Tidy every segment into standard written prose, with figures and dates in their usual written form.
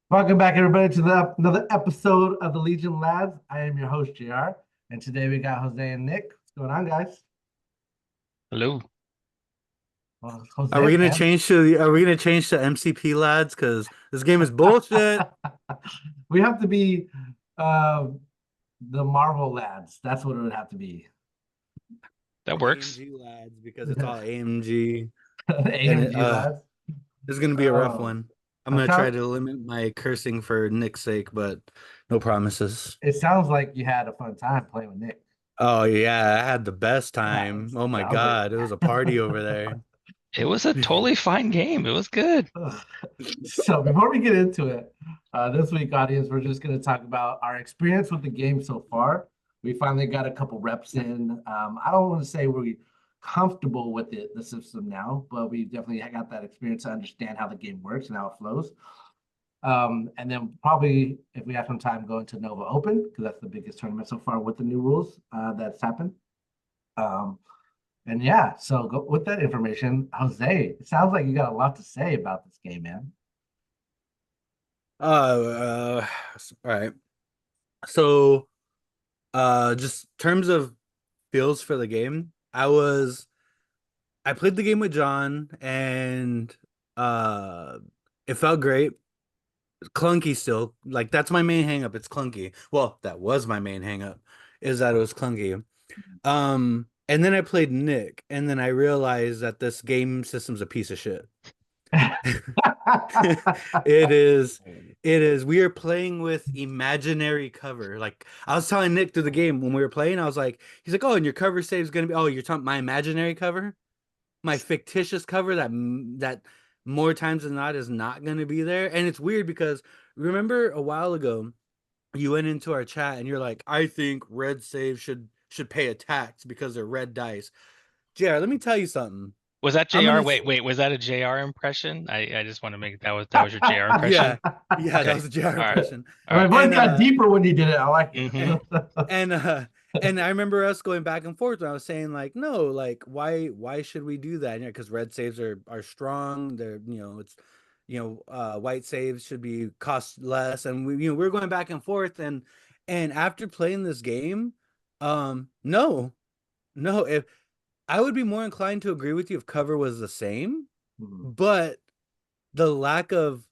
Welcome back, everybody, to another episode of the Legion Lads. I am your host, JR, and today we got Jose and Nick. What's going on, guys? Hello. Well, Are Jose, we gonna man. change to MCP lads? Because this game is bullshit. We have to be uh, the Marvel lads. That's what it would have to be. That works. AMG lads because it's all AMG, The and AMG lads. this is gonna be a rough Oh, one. I'm I'm gonna trying. try to limit my cursing for Nick's sake, but no promises. It sounds like you had a fun time playing with Nick. Oh yeah, I had the best Yeah, time. Oh my sounds like God, it was a party over there. It was a totally fine game. It was good. Ugh. So before we get into it, this week, audience, we're just going to talk about our experience with the game so far. We finally got a couple reps in. I don't want to say we're comfortable with the system now, but we definitely got that experience to understand how the game works and how it flows. And then probably, if we have some time, go into Nova Open because that's the biggest tournament so far with the new rules that's happened. Um, and yeah, so go, with that information, Jose, it sounds like you got a lot to say about this game, man. All right. So, just terms of feels for the game, I played the game with John, and uh, it felt great. Clunky still. Like that's my main hang up. It's clunky. Well, that was my main hang up, is that it was clunky. And then I played Nick, and then I realized that this game system's a piece of shit. It is. It is. We are playing with imaginary cover. Like I was telling Nick through the game when we were playing, I was like, he's like, "Oh, and your cover save is gonna be. Oh, you're talking my imaginary cover, my fictitious cover that more times than not is not gonna be there." And it's weird because remember a while ago you went into our chat and you're like, "I think red save should pay a tax because they're red dice." JR, let me tell you something. Was that I'm JR? gonna Wait. Was that a JR impression? I just want to make that was your JR Yeah, impression. yeah, that Okay. was a JR All right. impression. All My right. voice And got deeper when you did it. I like it. Mm-hmm. and and I remember us going back and forth when I was saying like, no, like why should we do that? Because red saves are strong. They're it's white saves should be cost less, and we're going back and forth, and after playing this game, no, no, if I would be more inclined to agree with you if cover was the same, Mhm. but the lack of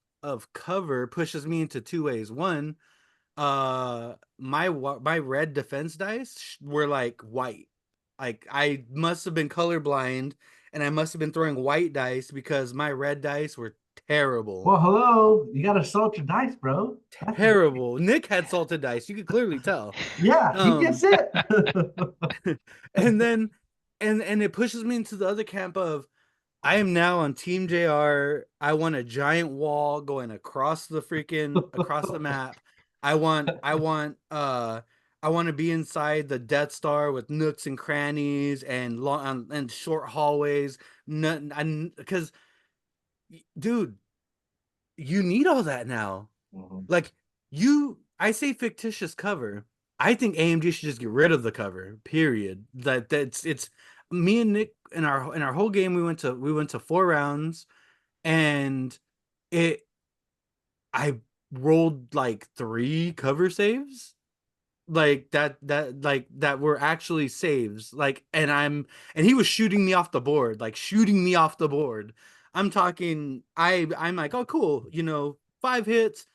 cover pushes me into two ways. One, my red defense dice were like white. Like I must have been colorblind and I must have been throwing white dice because my red dice were terrible. Well, hello. You got to salt your dice, bro. That's the thing. Terrible. Nick had salted dice. You could clearly tell. Yeah, he gets Um it. and then and it pushes me into the other camp of I am now on Team JR. I want a giant wall going across the map. I want to be inside the Death Star with nooks and crannies and long and short hallways. Because dude, you need all that now. Mhm. Like I say fictitious cover. I think AMG should just get rid of the cover. Period. That's it's me and Nick in our whole game. We went to 4 rounds, and it I rolled like 3 cover saves, like that were actually saves. Like, and he was shooting me off the board, like shooting me off the board. I'm talking. I'm like, oh cool, 5 hits.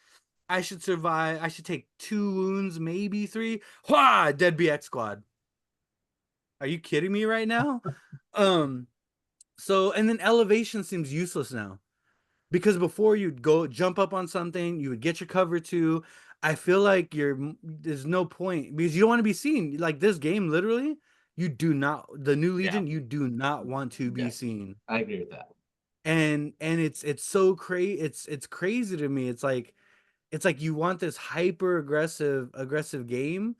I should survive. I should take 2 wounds, maybe 3. Wah! Dead BX squad. Are you kidding me right now? Um. So and then elevation seems useless now because before you'd go jump up on something, you would get your cover too. I feel like there's no point because you don't want to be seen. Like this game, literally, you do not the new Yeah, Legion. You do not want to be yes, seen, I agree with that. and it's so crazy. It's crazy to me. It's like you want this hyper aggressive game,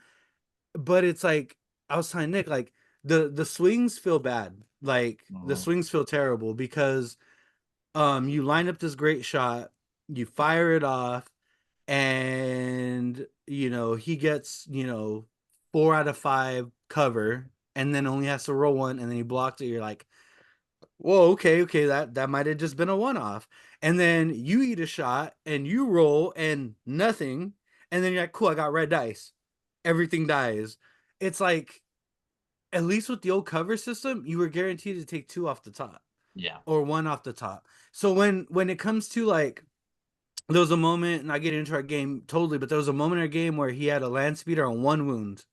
but it's like I was telling Nick, like the swings feel bad. Like the Mhm. swings feel terrible because you line up this great shot, you fire it off, and he gets 4 out of 5 cover, and then only has to roll one, and then he blocked it. You're like, whoa, okay, that might have just been a one-off. and then you eat a shot and you roll and nothing, and then you're like, cool, I got red dice. Everything dies. It's like, at least with the old cover system, you were guaranteed to take 2 off the top Yeah. or 1 off the top. So when it comes to like, there was a moment, and I get into our game totally, but there was a moment in our game where he had a land speeder on 1 wound.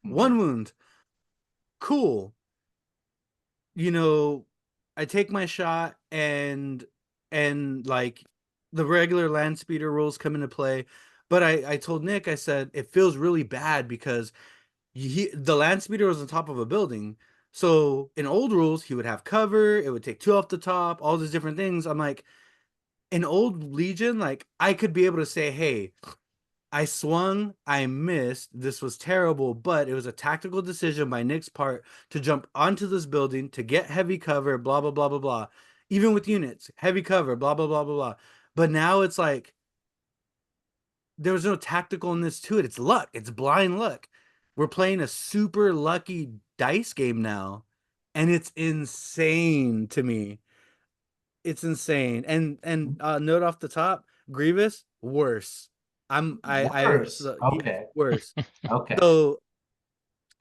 Mhm. 1 wound. Cool. You know, I take my shot and like the regular land speeder rules come into play. But I told Nick, I said, it feels really bad because the land speeder was on top of a building. So in old rules, he would have cover, it would take 2 off the top, all these different things. I'm like, in old Legion, like I could be able to say, hey, I swung, I missed. This was terrible, but it was a tactical decision by Nick's part to jump onto this building to get heavy cover, blah, blah, blah, blah, blah. Even with units, heavy cover, blah, blah, blah, blah, blah. But now it's like, there was no tacticalness to it. It's luck. It's blind luck. We're playing a super lucky dice game now, and it's insane to me. It's insane. And note off the top, Grievous worse. Worse. Okay. Worse. Okay. So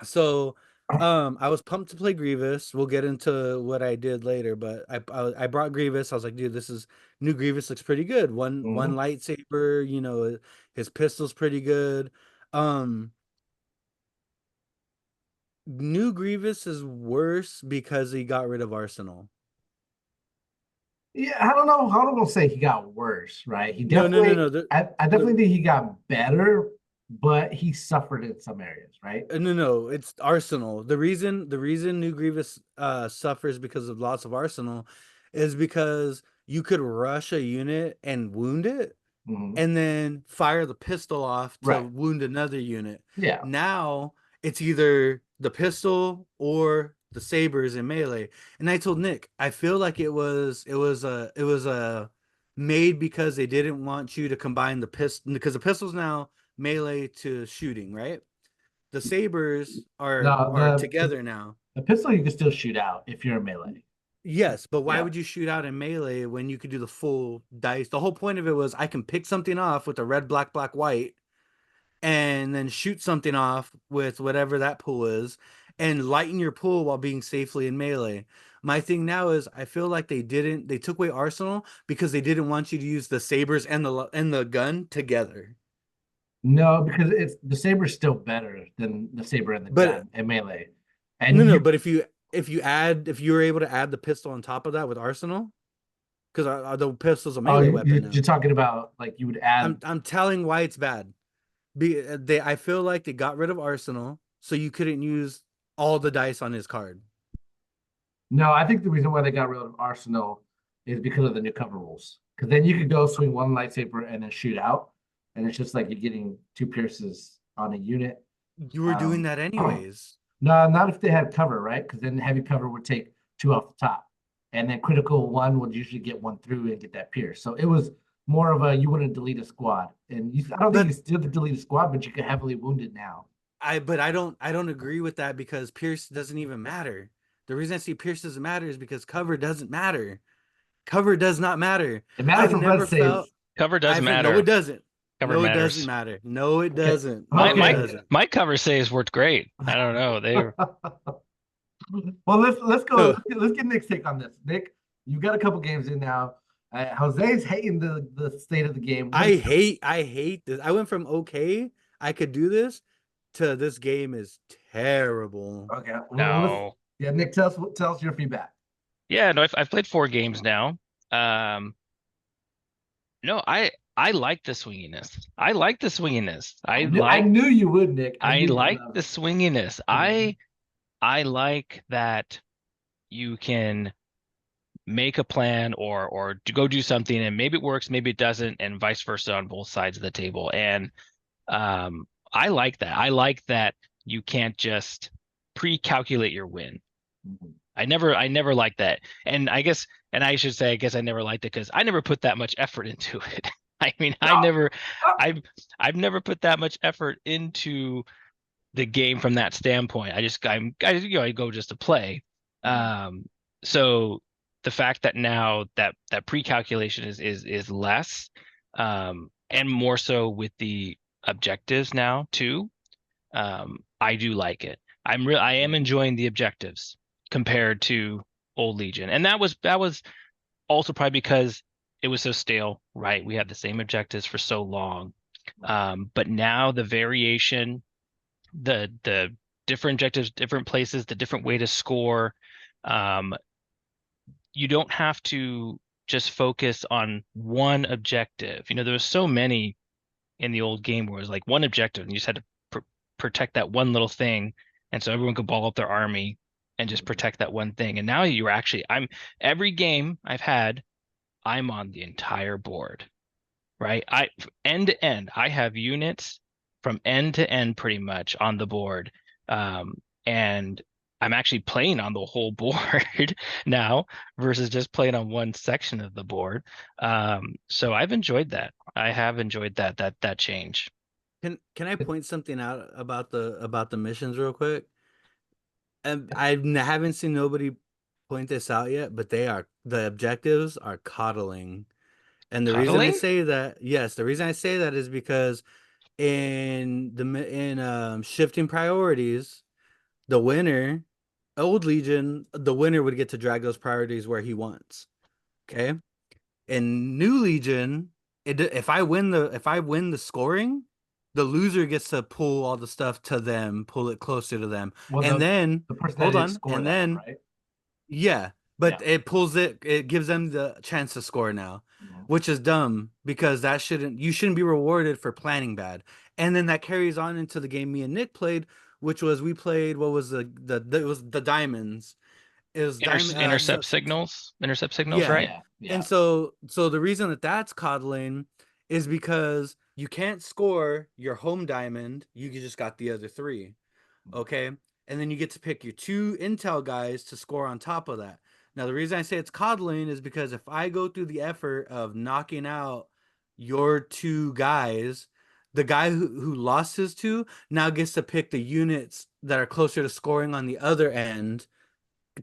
so I was pumped to play Grievous. We'll get into what I did later, but I brought Grievous. I was like, dude, this is new Grievous looks pretty good. One Mhm. lightsaber, you know, his pistol's pretty good. New Grievous is worse because he got rid of Arsenal. Yeah, I don't know. I don't want to say he got worse, right? He No, no, no, definitely, no. I definitely think he got better, but he suffered in some areas, right? No, it's Arsenal. The reason New Grievous suffers because of lots of Arsenal is because you could rush a unit and wound it Mhm. and then fire the pistol off to Right. wound another unit. Yeah. Now it's either the pistol or the sabers in melee. And I told Nick, I feel like it was a made because they didn't want you to combine the pistol, because the pistol's now melee to shooting, right? The sabers No, are together now. the pistol you can still shoot out if you're in melee. Yes, but why Yeah. would you shoot out in melee when you could do the full dice? The whole point of it was I can pick something off with a red, black, black, white, and then shoot something off with whatever that pool is, and lighten your pool while being safely in melee. My thing now is I feel like they took away Arsenal because they didn't want you to use the sabers and the gun together. No, because it's the saber's still better than the saber and the But gun in melee. no, And no, you, but if you were able to add the pistol on top of that with Arsenal, because the pistol's a oh, melee weapon now. you're talking about like you would add. I'm telling why it's bad. I feel like they got rid of Arsenal, so you couldn't use all the dice on his card. No, I think the reason why they got rid of Arsenal is because of the new cover rules. Because then you could go swing one lightsaber and then shoot out, and it's just like you're getting 2 pierces on a unit. You were doing Um, that anyways. no, not if they had cover, right? Because then heavy cover would take 2 off the top, and then critical one would usually get 1 through and get that pierce. So it was more of a you wouldn't delete a squad, and I don't think But you still could delete a squad, but you could heavily wound it now. I don't agree with that because Pierce doesn't even matter. The reason I say Pierce doesn't matter is because cover doesn't matter. Cover does not matter. It matters I've for never red saves. felt Cover does No, matter. it doesn't. Cover No, it matters. doesn't matter. No, it Okay. doesn't. My No, it my doesn't. my cover saves worked great. I don't know. They Well, let's go. Let's get Nick's take on this. Nick, you got a couple games in now. Jose's hating the state of the game. I hate this. I went from okay, I could do this, to this game is terrible. Okay. Well, no. yeah, Nick, tell us your feedback. Yeah, no, I've played 4 games now. No, I like the swinginess. I like the swinginess. I knew you would, Nick. I knew you like would. the swinginess. I like that you can make a plan or to go do something and maybe it works, maybe it doesn't, and vice versa on both sides of the table. And I like that. I like that you can't just pre-calculate your win. Mhm. I never liked that. And I guess, and I should say, I guess I never liked it because I never put that much effort into it. I mean, No. I've never put that much effort into the game from that standpoint. I go just to play. So the fact that now that pre-calculation is less, and more so with the objectives now too, I do like it. I am enjoying the objectives compared to Old Legion, and that was also probably because it was so stale, right? We had the same objectives for so long, but now the variation, the different objectives, different places, the different way to score. You don't have to just focus on one objective. There was so many in the old game where it was like one objective and you just had to protect that one little thing. And so everyone could ball up their army and just protect that one thing. And now every game I've had, I'm on the entire board, right? End to end, I have units from end to end pretty much on the board. And I'm actually playing on the whole board now versus just playing on one section of the board. So I've enjoyed that. I have enjoyed that change. Can I point something out about the missions real quick? And haven't seen nobody point this out yet, but the objectives are coddling. And the reason I Cuddling? say that, yes, the reason I say that is because in shifting priorities, the winner, Old Legion, the winner would get to drag those priorities where he wants. Okay. In New Legion, if I win the scoring, the loser gets to pull all the stuff to them, pull it closer to them, Well, and then the person hold that on, didn't score and that one, then right? yeah, but Yeah. it gives them the chance to score now, Mhm. which is dumb because you shouldn't be rewarded for planning bad. And then that carries on into the game me and Nick played, which was we played what was it was the diamonds. It was Intercept signals, yeah. right? Yeah. And so the reason that that's coddling is because you can't score your home diamond, you just got the other three. Okay. And then you get to pick your two intel guys to score on top of that. Now, the reason I say it's coddling is because if I go through the effort of knocking out your two guys, the guy who lost his two now gets to pick the units that are closer to scoring on the other end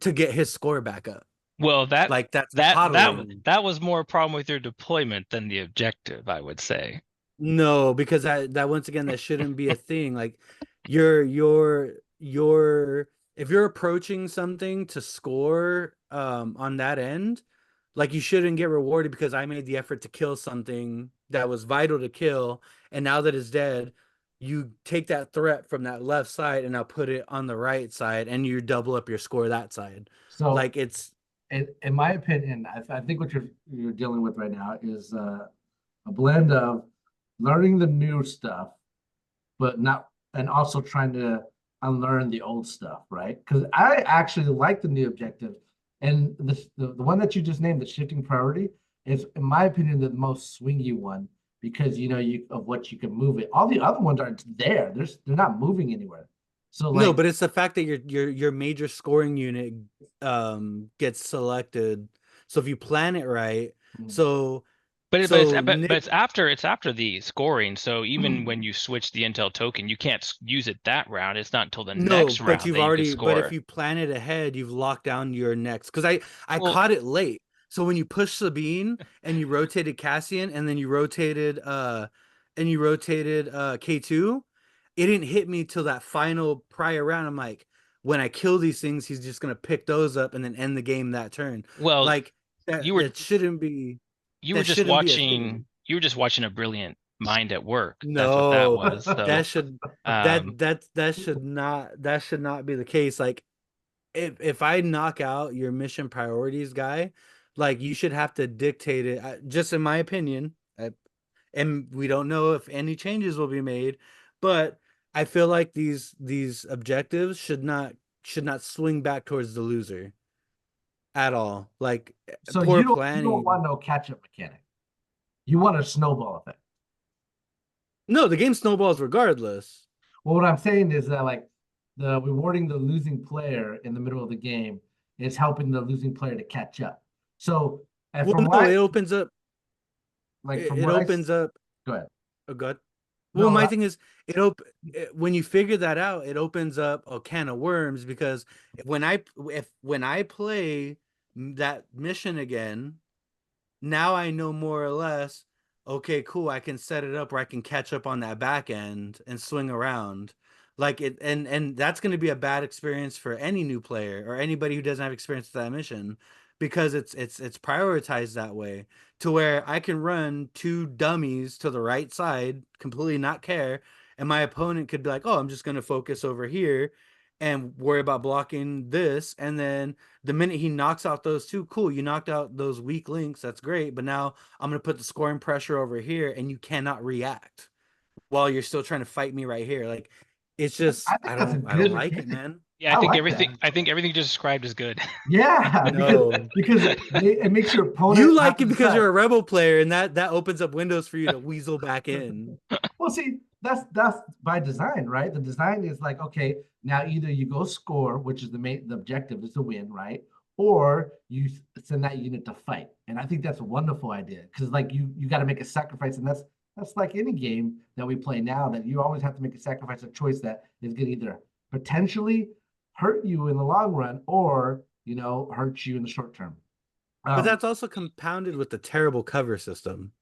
to get his score back up. Well, Like that's coddling. that was more a problem with your deployment than the objective, I would say. No, because that once again that shouldn't be a thing. Like if you're approaching something to score on that end, like you shouldn't get rewarded because I made the effort to kill something that was vital to kill, and now that it's dead, you take that threat from that left side and now put it on the right side, and you double up your score that side. So, Like it's in my opinion, I think what you're dealing with right now is a blend of learning the new stuff, but not, and also trying to unlearn the old stuff, right? Because I actually like the new objective, and the one that you just named, the shifting priority, is, in my opinion, the most swingy one because you of what you can move it. All the other ones aren't there. They're not moving anywhere. So no, like, but it's the fact that your major scoring unit gets selected. So if you plan it right, so But Nick, it's after the scoring. So even when you switch the intel token, you can't use it that round. It's not until the no, next but round you've that you can already but if score. you plan it ahead, you've locked down your next because I Well, caught it late. So when you pushed Sabine and you rotated Cassian and then you rotated K2, it didn't hit me till that final prior round. I'm like, when I kill these things, he's just gonna pick those up and then end the game that turn. well, Like you were that shouldn't be you were that just shouldn't be a thing. watching a brilliant mind at work. That's what that No, was. So, that should um, that should not be the case. Like if I knock out your mission priorities guy, like you should have to dictate it. Just in my opinion, and we don't know if any changes will be made, but I feel like these objectives should not swing back towards the loser at all. Like so poor you don't want planning. no catch-up mechanic. You want a snowball effect. No, the game snowballs regardless. Well, what I'm saying is that like the rewarding the losing player in the middle of the game is helping the losing player to catch up. So, and Well, from no, what it opens up. like from It what opens up. go ahead. Oh God. Well, No, my thing is, when you figure that out, it opens up a can of worms because when I play that mission again, now I know more or less, okay, cool, I can set it up where I can catch up on that back end and swing around. Like it, and that's going to be a bad experience for any new player or anybody who doesn't have experience with that mission, because it's prioritized that way, to where I can run two dummies to the right side, completely not care, and my opponent could be like, "Oh, I'm just going to focus over here and worry about blocking this," and then the minute he knocks out those two, cool, you knocked out those weak links, that's great, but now I'm going to put the scoring pressure over here and you cannot react while you're still trying to fight me right here. Like, it's just, I think that's a I don't good. like it, man. Yeah, I like that. I think everything you just described is good. Yeah, No. because it makes your opponent. You have like to it because decide. you're a rebel player, and that opens up windows for you to weasel back in. Well, see, that's by design, right? The design is like, okay, now either you go score, which is the objective is to win, right? Or you send that unit to fight. And I think that's a wonderful idea, because like you got to make a sacrifice, and that's like any game that we play now, that you always have to make a sacrifice, a choice that is going to either potentially hurt you in the long run, or hurt you in the short term. But that's also compounded with the terrible cover system.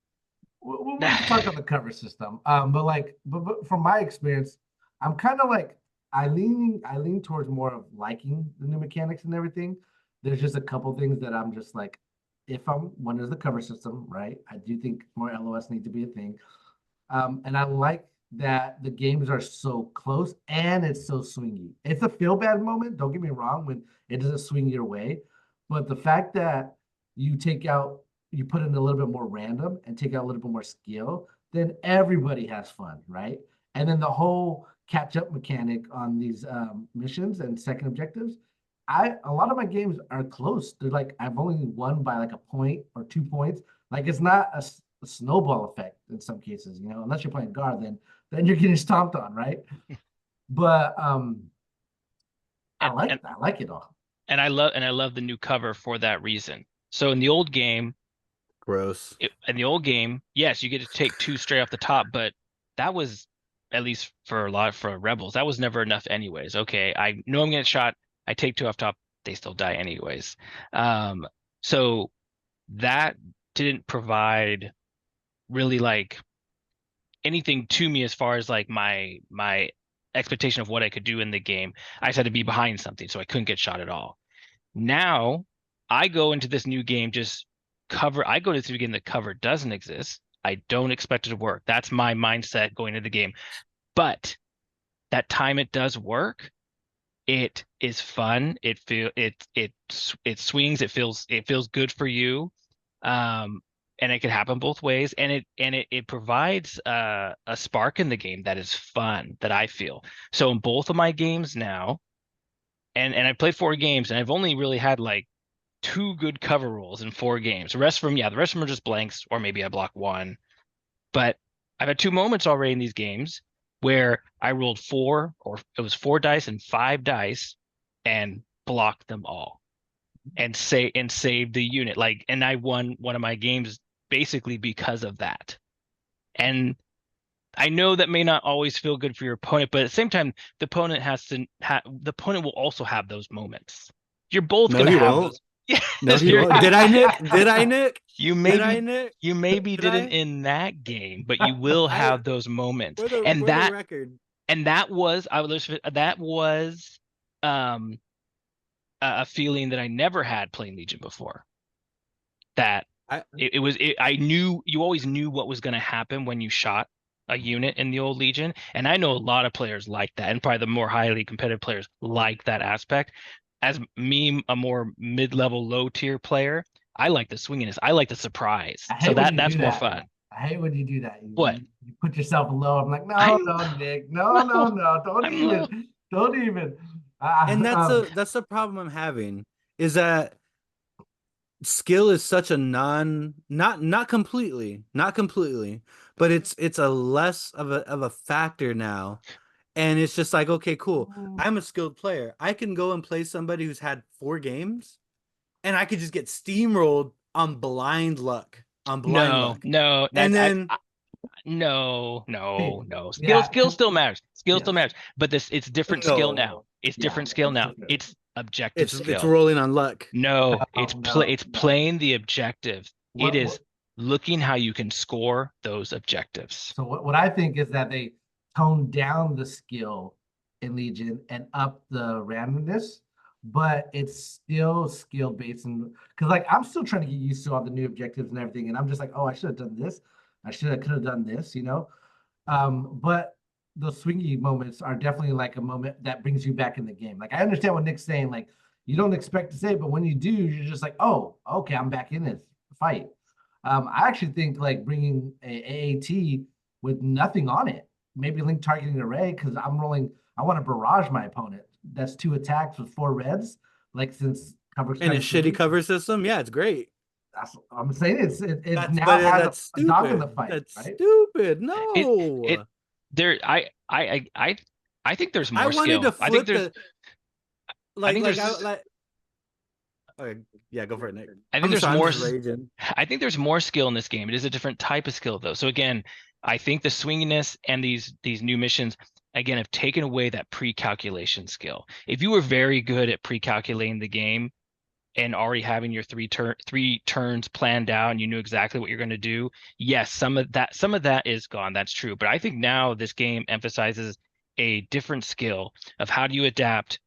We'll talk on the cover system. But from my experience, I'm kind of like I lean towards more of liking the new mechanics and everything. There's just a couple things that I'm just like, one is the cover system, right? I do think more LOS need to be a thing. And I like that the games are so close and it's so swingy. It's a feel bad moment, don't get me wrong, when it doesn't swing your way. But the fact that you put in a little bit more random and take out a little bit more skill, then everybody has fun, right? And then the whole catch up mechanic on these missions and second objectives, a lot of my games are close. They're like, I've only won by like a point or 2 points. Like, it's not a snowball effect in some cases, unless you're playing guard, then you're getting stomped on, right? But I like it all. And I love the new cover for that reason. So in the old game, gross. In the old game, yes, you get to take two straight off the top, but that was, at least for rebels, that was never enough anyways. Okay, I know I'm getting shot, I take two off top, they still die anyways. So that didn't provide really like anything to me as far as like my expectation of what I could do in the game. I just had to be behind something, so I couldn't get shot at all. Now I go into this new game I go to this new game, the cover doesn't exist. I don't expect it to work. That's my mindset going into the game. But that time it does work, it is fun. It swings. It feels good for you. And it can happen both ways. And it provides a spark in the game that is fun, that I feel. So in both of my games now, and I played 4 games, and I've only really had like 2 good cover rolls in 4 games. The rest of them are just blanks, or maybe I block 1. But I've had 2 moments already in these games where I rolled 4, or it was 4 dice and 5 dice, and blocked them all, and saved the unit. Like, and I won one of my games basically because of that. And I know that may not always feel good for your opponent, but at the same time, the opponent will also have those moments. You're both going to have those. Yeah. No, did I, Nick? Did I, Nick? You maybe didn't in that game, but you will have those moments. And that was a feeling that I never had playing Legion before. That I knew, you always knew what was going to happen when you shot a unit in the old Legion, and I know a lot of players like that, and probably the more highly competitive players like that aspect. As me, a more mid-level, low-tier player, I like the swinginess. I like the surprise. So that's more fun. I hate when you do that. What? You put yourself low. I'm like, no, Nick, no, don't even. And that's the problem I'm having, is that skill is such a not completely, but it's a less of a factor now. And it's just like, okay, cool, I'm a skilled player, I can go and play somebody who's had 4 games, and I could just get steamrolled on blind luck. No. And then no. Skill still matters. Skill still matters. But it's different skill now. It's different skill now. objective It's skill. rolling on luck. No, it's No, it's no. playing the objective. It What, is what looking how you can score those objectives. so what I think is that they toned down the skill in Legion and up the randomness, but it's still skill based. And because like I'm still trying to get used to all the new objectives and everything, and I'm just like, oh, I should have done this. I should have could have done this, you know. But those swingy moments are definitely like a moment that brings you back in the game. Like I understand what Nick's saying, like you don't expect to say, but when you do, you're just like, oh, okay, I'm back in this fight. I actually think like bringing a AAT with nothing on it, maybe link targeting array, because I'm rolling. I want to barrage my opponent. That's 2 attacks with 4 reds. Like since cover And a shitty cover system, yeah, it's great. I'm saying it now But has that's a dog in the stupid. fight, That's right? stupid. It No. there I think there's I more wanted skill. to I think flip there's the like think like there's- I like. Okay, yeah, go for it, Nick. I think I'm there's sorry, I'm more just raging. I think there's more skill in this game. It is a different type of skill though. So again, I think the swinginess and these new missions again have taken away that pre-calculation skill. If you were very good at pre-calculating the game and already having your three turns planned out and you knew exactly what you're going to do, yes, some of that is gone. That's true. But I think now this game emphasizes a different skill of how do you adapt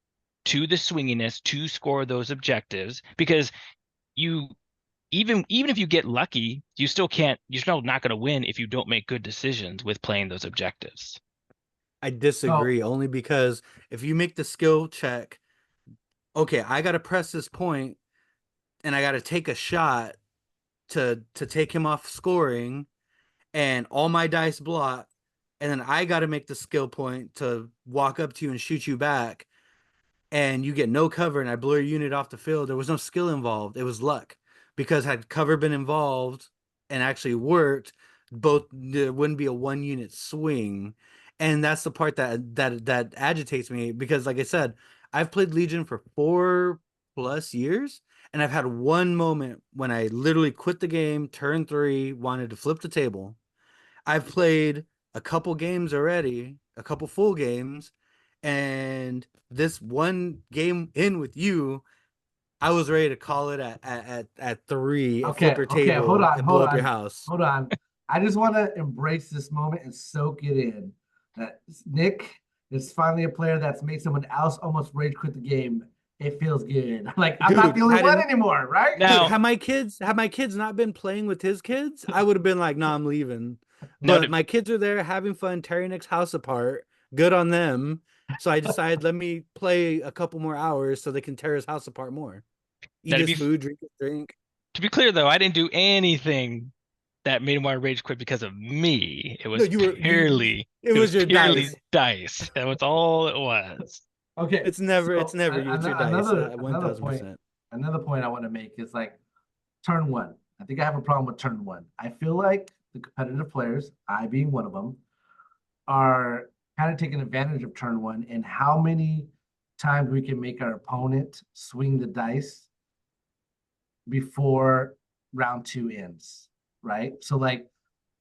to the swinginess to score those objectives, because you even if you get lucky, you're still not going to win if you don't make good decisions with playing those objectives. I disagree only because if you make the skill check, okay, I got to press this point and I got to take a shot to take him off scoring, and all my dice block, and then I got to make the skill point to walk up to you and shoot you back, and you get no cover and I blow your unit off the field. There was no skill involved. It was luck, because had cover been involved and actually worked, there wouldn't be a 1 unit swing. And that's the part that agitates me, because like I said, I've played Legion for 4+ years, and I've had one moment when I literally quit the game, turn 3, wanted to flip the table. I've played a couple games already, a couple full games, and this one game in with you, I was ready to call it at 3 and Okay, flip your okay, table hold on, and hold blow up your on, house. hold on. I just want to embrace this moment and soak it in. That Nick is finally a player that's made someone else almost rage quit the game. It feels good. Like I'm not Dude, the only I one didn't- anymore, right? Now- Dude, had my kids not been playing with his kids, I would have been like, "No, I'm leaving." Now But to- my kids are there having fun, tearing Nick's house apart. Good on them. So I decided, let me play a couple more hours so they can tear his house apart more. Eat Now, to his be- food, drink his drink. To be clear though, I didn't do anything that made him want to rage quit because of me. It was It purely was your purely dice. dice. That was all it was. Okay. It's never you. an- It's your dice. another 1000%. another point I want to make is like turn 1. I think I have a problem with turn 1. I feel like the competitive players, I being one of them, are kind of taking advantage of turn 1 and how many times we can make our opponent swing the dice before round 2 ends, right? So like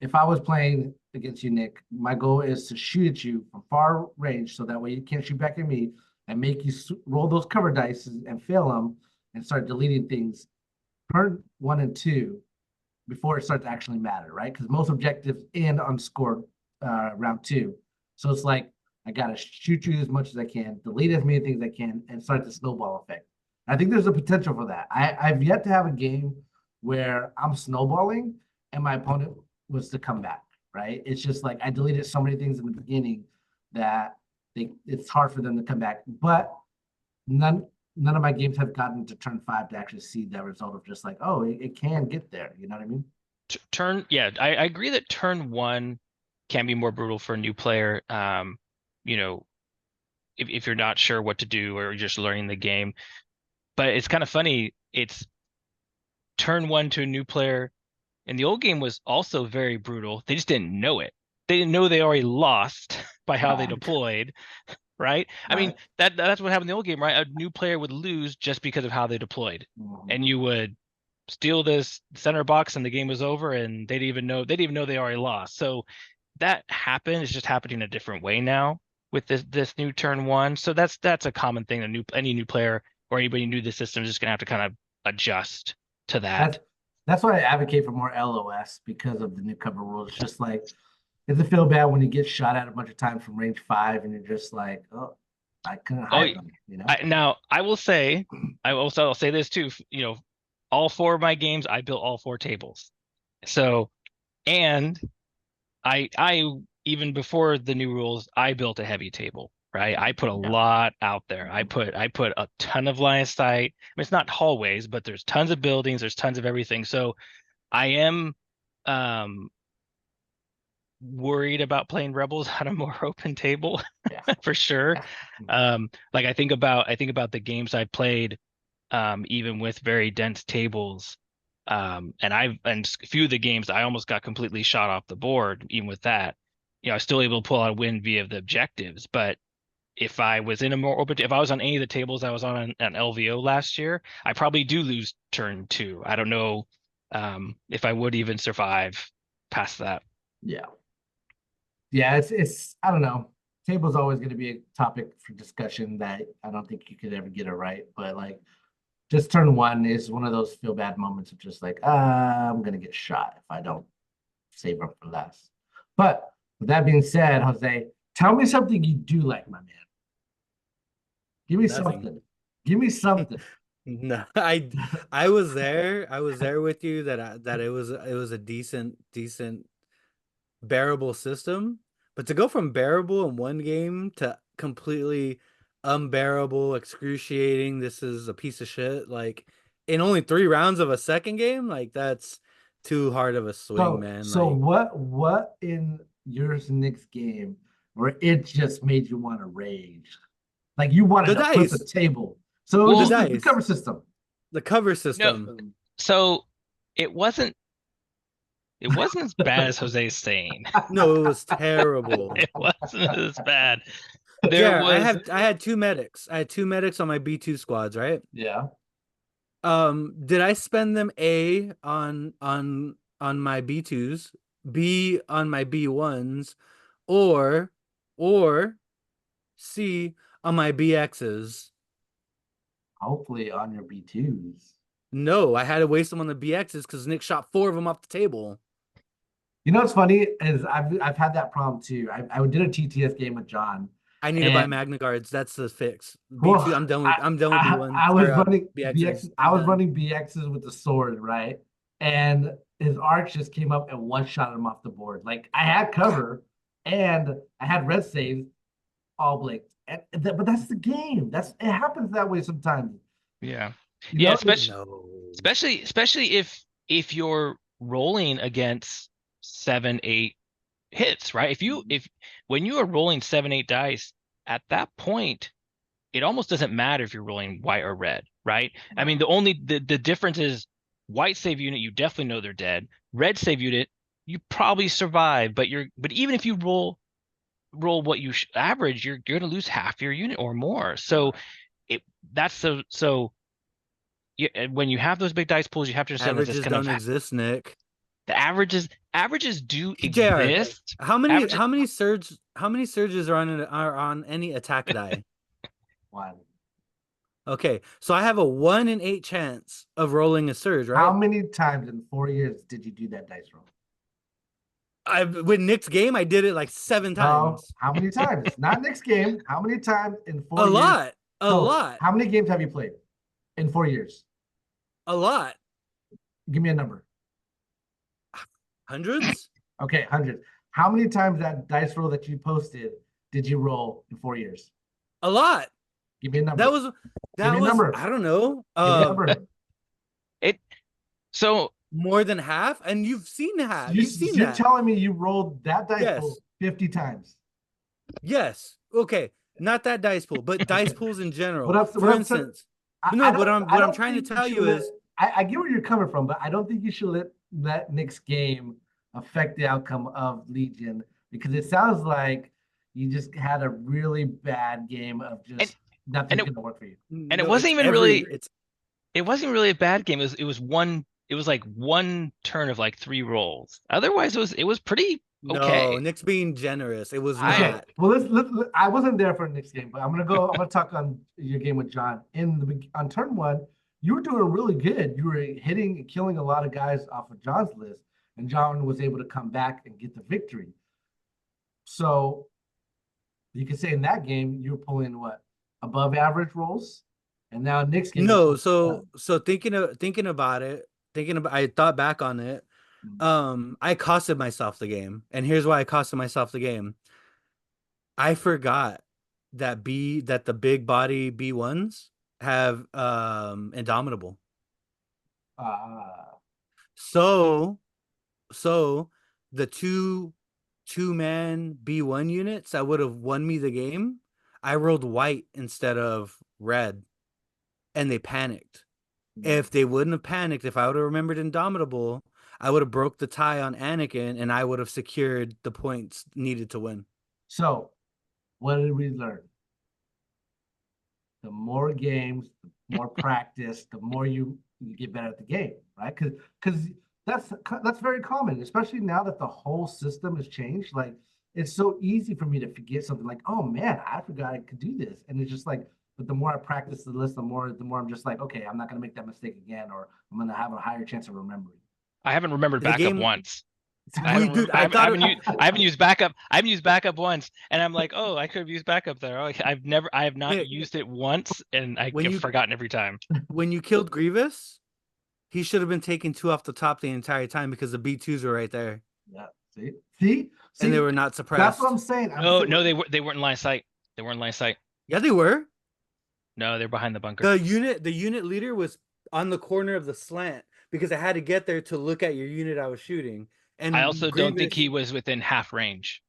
if I was playing against you, Nick, my goal is to shoot at you from far range so that way you can't shoot back at me, and make you roll those cover dice and fail them and start deleting things turn 1 and 2 before it starts to actually matter, right? Because most objectives end on score round 2. So it's like I gotta shoot you as much as I can, delete as many things as I can, and start the snowball effect. I think there's a potential for that. I've yet to have a game where I'm snowballing and my opponent was to come back, right? It's just like I deleted so many things in the beginning that it's hard for them to come back. But none of my games have gotten to turn 5 to actually see that result of just like, oh, it can get there. You know what I mean? I agree that turn 1 can be more brutal for a new player. You know, if you're not sure what to do or you're just learning the game. But it's kind of funny. It's turn 1 to a new player. And the old game was also very brutal. They just didn't know it. They didn't know they already lost by how they Right. deployed, right? I mean, that's what happened in the old game, right? A new player would lose just because of how they deployed. Mhm. And you would steal this center box and the game was over and they didn't even know they already lost. So that happened. It's just happening a different way now with this new turn 1. So that's a common thing any new player or anybody new to the system is just gonna have to kind of adjust to That's that. that's why I advocate for more LOS because of the new cover rules. Just like, does it feel bad when you get shot at a bunch of times from range 5 and you're just like, oh, I couldn't Oh, hide them, you know? now I will say, I'll say this too. All 4 of my games, I built all 4 tables. So, and I even before the new rules, I built a heavy table, right? I put a Yeah. lot out there. I put a ton of line of sight. I mean, it's not hallways, but there's tons of buildings, there's tons of everything. So I am um worried about playing Rebels on a more open table Yeah. for sure. Like I think about the games I played, even with very dense tables. And a few of the games I almost got completely shot off the board, even with that. I was still able to pull out a win via the objectives. But if I was in a more open, if I was on any of the tables I was on LVO last year, I probably do lose turn 2. I don't know if I would even survive past that. Yeah. Yeah, it's I don't know. Table's always going to be a topic for discussion that I don't think you could ever get it right. But like, just turn 1 is one of those feel bad moments of just like, I'm going to get shot if I don't save up for less. But with that being said, Jose, tell me something you do like, my man. Give me Nothing. something. Give me something. No, I was there. I was there with you that it was a decent bearable system, but to go from bearable in one game to completely unbearable, excruciating, this is a piece of shit, like in only 3 rounds of a second game, like that's too hard of a swing, man. So Like what in yours Knicks game where it just made you want to rage? Like you wanted the to flip the dice, table. So it Well, was the just the dice, cover system. the cover no, system. so it wasn't as bad as Jose's saying. No, it was terrible. It wasn't as bad. There Yeah, was I had 2 medics. I had 2 medics on my B2 squads, right? Yeah. Did I spend them A on my B2s, B on my B1s, or or C on my BXs? Hopefully on your B2s. No, I had to waste them on the BXs because Nick shot 4 of them off the table. You know what's funny is I've had that problem too. I did a TTS game with John. I need to buy Magna Guards. That's the fix. Well, B2, I'm done with B1. I was Or, running BXs. I was running BXs with the sword, right? And his arch just came up and one shot him off the board. Like I had cover and I had red saves all blinked. But that's the game. It happens that way sometimes. yeah. You Yeah, know? especially if you're rolling against 7-8 hits, right? If when you are rolling 7-8 dice at that point, it almost doesn't matter if you're rolling white or red, right? I mean, the difference is white save unit, you definitely know they're dead. Red save unit, you probably survive, but even if you roll what you average, you're going to lose half your unit or more. So when you have those big dice pools, you have to understand that Averages don't exist, Nick. the averages do JR, exist. How many surges are on any attack die? 1. Okay, so I have a 1 in 8 chance of rolling a surge, right? How many times in 4 years did you do that dice roll? With Nick's game, I did it like 7 times. How many times? Not next game. How many times in 4 A years? lot. A So, lot. How many games have you played in 4 years? A lot. Give me a number. Hundreds? Okay, hundreds. How many times that dice roll that you posted did you roll in 4 years? A lot. Give me a number. That was number. I don't know. Give me a number. So More than half, and you've seen half. You've seen You're that. telling me you rolled that dice Yes. roll 50 times. Yes. Okay. Not that dice pool, but dice pools in general. What For instance, what I'm trying to tell you is, I get where you're coming from, but I don't think you should let Nick's game affect the outcome of Legion, because it sounds like you just had a really bad game of just nothing's going to work for you. And it wasn't even really a bad game. It was one it was like one turn of like 3 rolls. Otherwise, it was pretty No, okay. Nick's being generous. It was I- Okay, not. well, I wasn't there for Nick's game, but I'm gonna talk on your game with John. On turn one, you were doing really good. You were hitting and killing a lot of guys off of John's list, and John was able to come back and get the victory. So you could say in that game, you were pulling what, above average rolls, and now Nick's game. No, you're pulling so thinking about it, I thought back on it. down. I costed myself the game, and here's why I costed myself the game. I forgot that the big body B1s have Indomitable. Uh, So so the two-man B1 units that would have won me the game, I rolled white instead of red, and they panicked. If they wouldn't have panicked, if I would have remembered Indomitable, I would have broke the tie on Anakin, and I would have secured the points needed to win. so what did we learn? The more games, the more practice, the more you get better at the game, right? Because that's very common, especially now that the whole system has changed. Like it's so easy for me to forget something like, oh man, I forgot I could do this, and it's just like. But the more I practice the list, the more I'm just like, okay, I'm not gonna make that mistake again, or I'm gonna have a higher chance of remembering. I haven't remembered The backup game- once. Dude, I thought I haven't used backup. I haven't used backup once, and I'm like, oh, I could have used backup there. Like, I have not Nick, used it once, and I when get you- forgotten every time. when you killed Grievous, he should have been taking 2 off the top the entire time because the B2s were right there, Yeah. See, and they were not suppressed. That's what I'm saying. No, they weren't in line of sight. They weren't in line of sight. Yeah, they were. No, they're behind the bunker. The unit leader was on the corner of the slant because I had to get there to look at your unit I was shooting. And I also don't think Grievous- he was within half range.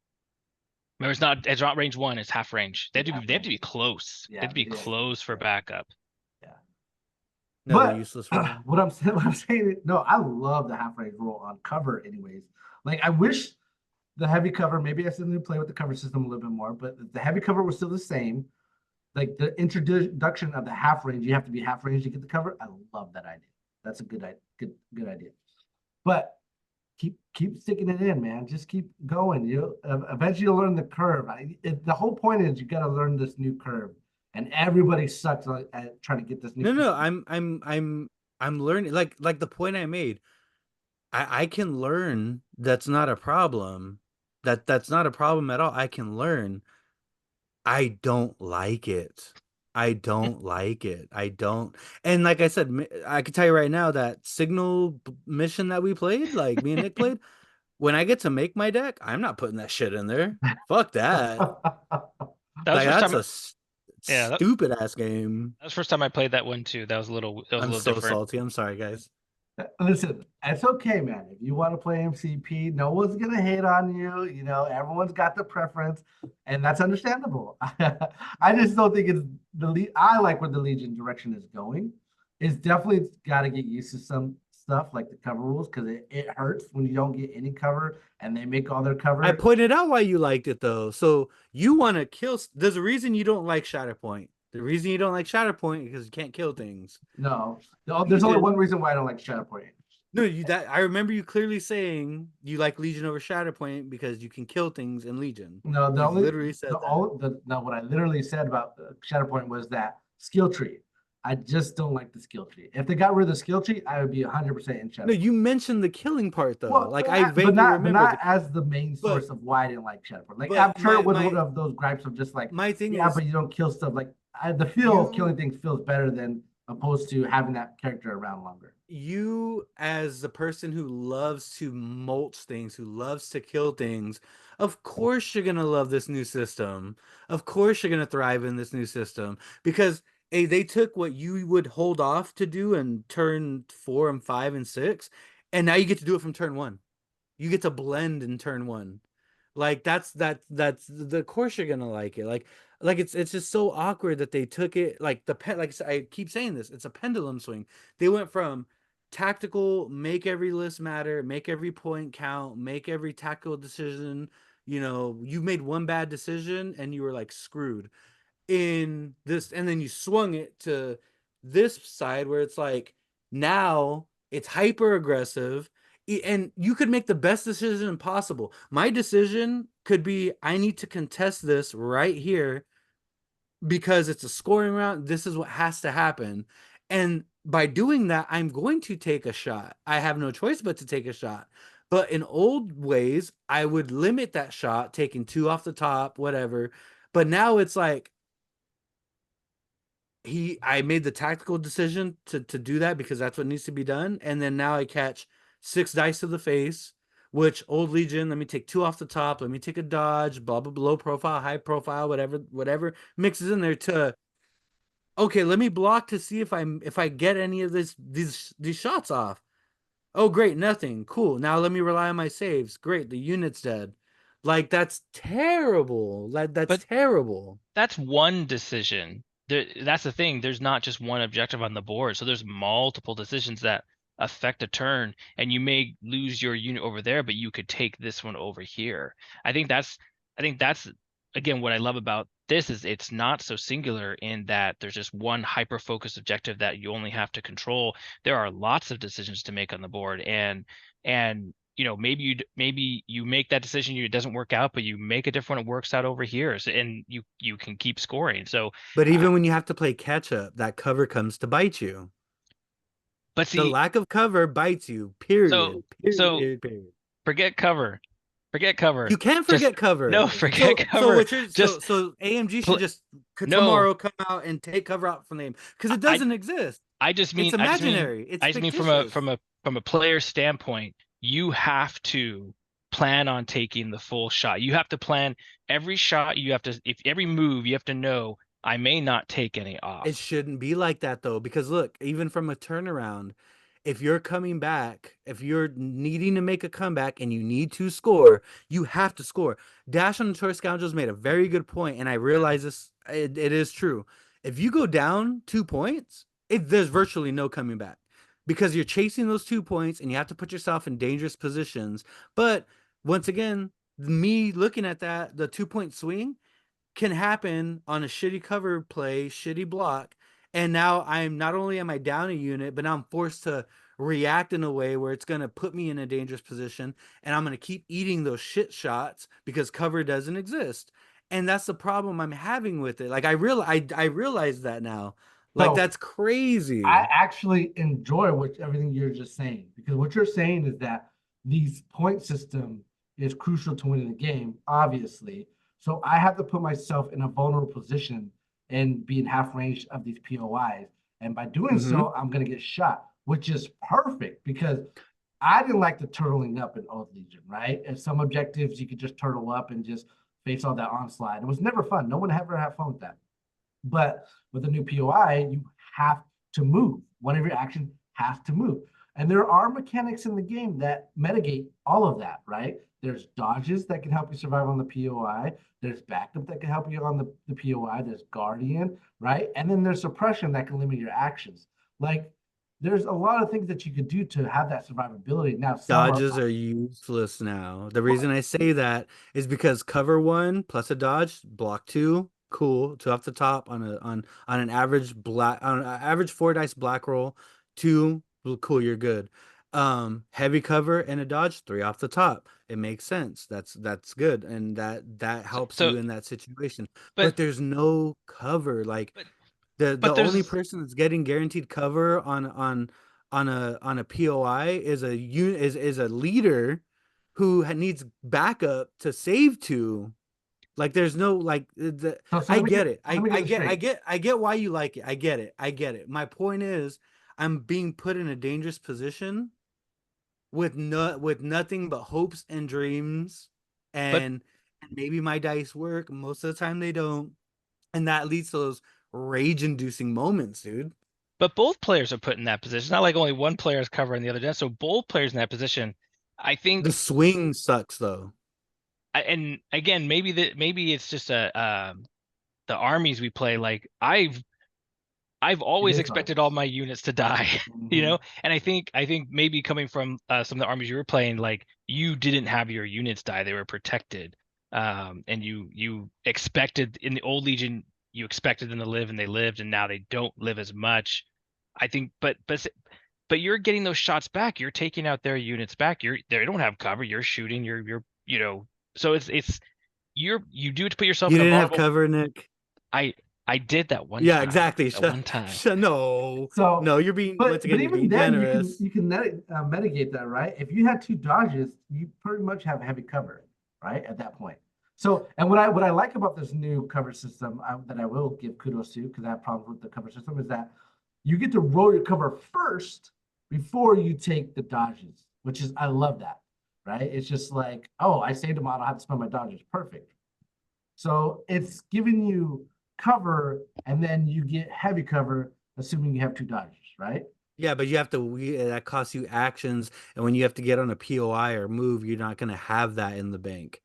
Remember, it's not range 1, it's half range. They have to be close. They have to be Yeah, close for backup. No, they're But useless. For him. what I'm saying, no, I love the half range roll on cover, anyways. Like I wish the heavy cover, maybe I still need to play with the cover system a little bit more, but the heavy cover was still the same. Like the introduction of the half range, you have to be half range to get the cover. I love that idea. That's a good idea. But keep sticking it in, man. Just keep going. You eventually you'll learn the curve. The whole point is you got to learn this new curve, and everybody sucks at trying to get this new. No, I'm learning. Like the point I made. I can learn. That's not a problem. That's not a problem at all. I can learn. I don't like it. I don't like it. I don't. And like I said, I can tell you right now that signal mission that we played, like me and Nick played, when I get to make my deck, I'm not putting that shit in there. Fuck that. That was Like the first that's time. a Yeah, that- stupid ass game. was the first time I played that one too. That was a little I'm so different. salty. I'm sorry, guys. Listen, it's okay, man. If you want to play MCP, no one's gonna hate on you. You know, everyone's got the preference, and that's understandable. I just don't think it's I like where the Legion direction is going. It's definitely got to get used to some stuff like the cover rules because it hurts when you don't get any cover and they make all their cover. I pointed out why you liked it though. So you want to kill. There's a reason you don't like Shatterpoint. The reason you don't like Shatterpoint is because you can't kill things. No, there's only one reason why I don't like Shatterpoint. No, I remember you clearly saying you like Legion over Shatterpoint because you can kill things in Legion. No, You literally said that. what I literally said about Shatterpoint was that skill tree. I just don't like the skill tree. If they got rid of the skill tree, I would be 100% in Shatterpoint. No, you mentioned the killing part though. Well, like but I vaguely but remember. not as the main source but- of why I didn't like Shatterpoint. Like but I'm sure my- it was my- one of those gripes of just like, my thing yeah, is, but you don't kill stuff. Like the feel of You- killing things feels better than opposed to having that character around longer. you as the person who loves to mulch things, who loves to kill things, of course you're gonna love this new system. Of course you're gonna thrive in this new system because they took what you would hold off to do in turn 4 and 5 and 6, and now you get to do it from turn 1. You get to blend in turn 1. Like that's the course you're gonna like it. Like it's just so awkward that they took it like I keep saying this, it's a pendulum swing. They went from tactical, make every list matter, make every point count, make every tactical decision. You know, you made one bad decision and you were like screwed in this, and then you swung it to this side where it's like now It's hyper aggressive. And you could make the best decision possible. My decision could be I need to contest this right here because it's a scoring round. This is what has to happen. And by doing that, I'm going to take a shot. I have no choice but to take a shot. But in old ways, I would limit that shot, taking 2 off the top, whatever. But now it's like I made the tactical decision to do that because that's what needs to be done. And then now I catch 6 dice to the face, which old Legion, let me take 2 off the top, let me take a dodge, blah blah, low profile, high profile, whatever mixes in there to okay, let me block to see if I get any of these shots off. Oh great, nothing. Cool. Now let me rely on my saves. Great, the unit's dead. Like that's terrible. That's But terrible. that's one decision. That's the thing. There's not just one objective on the board. So there's multiple decisions that affect a turn, and you may lose your unit over there, but you could take this one over here. I think that's again what I love about this is it's not so singular in that there's just one hyper focused objective that you only have to control. There are lots of decisions to make on the board, and maybe you make that decision, it doesn't work out, but you make a different one, it works out over here, so, and you can keep scoring. So But uh, even when you have to play catch up, that cover comes to bite you. but The see, lack of cover bites you. so Period. so Period. Period. forget cover, forget cover, You can't just forget cover. no, forget So cover, what you're just so AMG pl- should just no. tomorrow come out and take cover out from the game because it I doesn't exist. I just It's mean I just mean imaginary. It's I just mean from a fictitious. player standpoint, you have to plan on taking the full shot. You have to plan every shot. You have to, if every move, you have to know I may not take any It off. shouldn't be like that though, because look, even from a turnaround, if you're coming back, if you're needing to make a comeback and you need to score, you have to score. Dash on the Toy Scoundrels made a very good point, and I realize this, it is true. If you go down 2 points, there's virtually no coming back because you're chasing those 2 points and you have to put yourself in dangerous positions. But once again, me looking at that, the 2 point swing can happen on a shitty cover play, shitty block, and now I'm not only am I down a unit, but now I'm forced to react in a way where it's going to put me in a dangerous position, and I'm going to keep eating those shit shots because cover doesn't exist. And that's the problem I'm having with it. Like I realize that now. Like So that's crazy. I actually enjoy everything you're just saying, because what you're saying is that these point system is crucial to winning the game, obviously. So I have to put myself in a vulnerable position and be in half range of these POIs. And by doing Mm-hmm. so, I'm going to get shot, which is perfect because I didn't like the turtling up in Oath Legion, right? And some objectives you could just turtle up and just face all that onslaught. It was never fun. No one ever had fun with that. But with a new POI, you have to move. One of your actions has to move. And there are mechanics in the game that mitigate all of that, right? There's dodges that can help you survive on the POI. There's backup that can help you on the POI. There's guardian, right? And then there's suppression that can limit your actions. Like there's a lot of things that you could do to have that survivability. Now, some are Dodges are useless now. The reason I say that is because cover 1 plus a dodge, block 2, cool, 2 off the top on an average black on an average 4 dice black roll, 2, cool, you're good. Heavy cover and a dodge, 3 off the top. It makes sense. That's good, and that So, helps so you in that situation. but But there's no cover. Like but the but only there's person that's getting guaranteed cover on a POI is a leader who needs backup to save to. Like there's no like so I let me get it. let me get this straight. I get why you like it. I get it. I get it. My point is I'm being put in a dangerous position with nothing but hopes and dreams, but and maybe my dice work. Most of the time they don't. And that leads to those rage inducing moments, dude. but both players are put in that position. It's not like only one player is covering the other does. So both players in that position, I The think. swing sucks though. And again, maybe it's just the armies we play. Like I've It always is expected all armies. my units to die, Mm-hmm. And I think maybe coming from some of the armies you were playing, like you didn't have your units die; they were protected, and you expected in the old Legion, you expected them to live, and they lived, and now they don't live as much. I think, but but you're getting those shots back. You're taking out their units back. They don't have cover. You're shooting. So you do put yourself You in a didn't have vulnerable. cover, Nick. I did that one Yeah, time. exactly. That one time. No, So, no, you're being once but again, you're even being then, generous. you can mitigate that, right? If you had two dodges, you pretty much have heavy cover, right? At that point. So, and what I like about this new cover system that I will give kudos to, because I have problems with the cover system, is that you get to roll your cover first before you take the dodges, which is, I love that, right? It's just like, oh, I saved them all, I don't have to spend my dodges. Perfect. So it's giving you cover, and then you get heavy cover, assuming you have two dodges, right? Yeah, but you have to that costs you actions, and when you have to get on a POI or move, you're not gonna have that in the bank.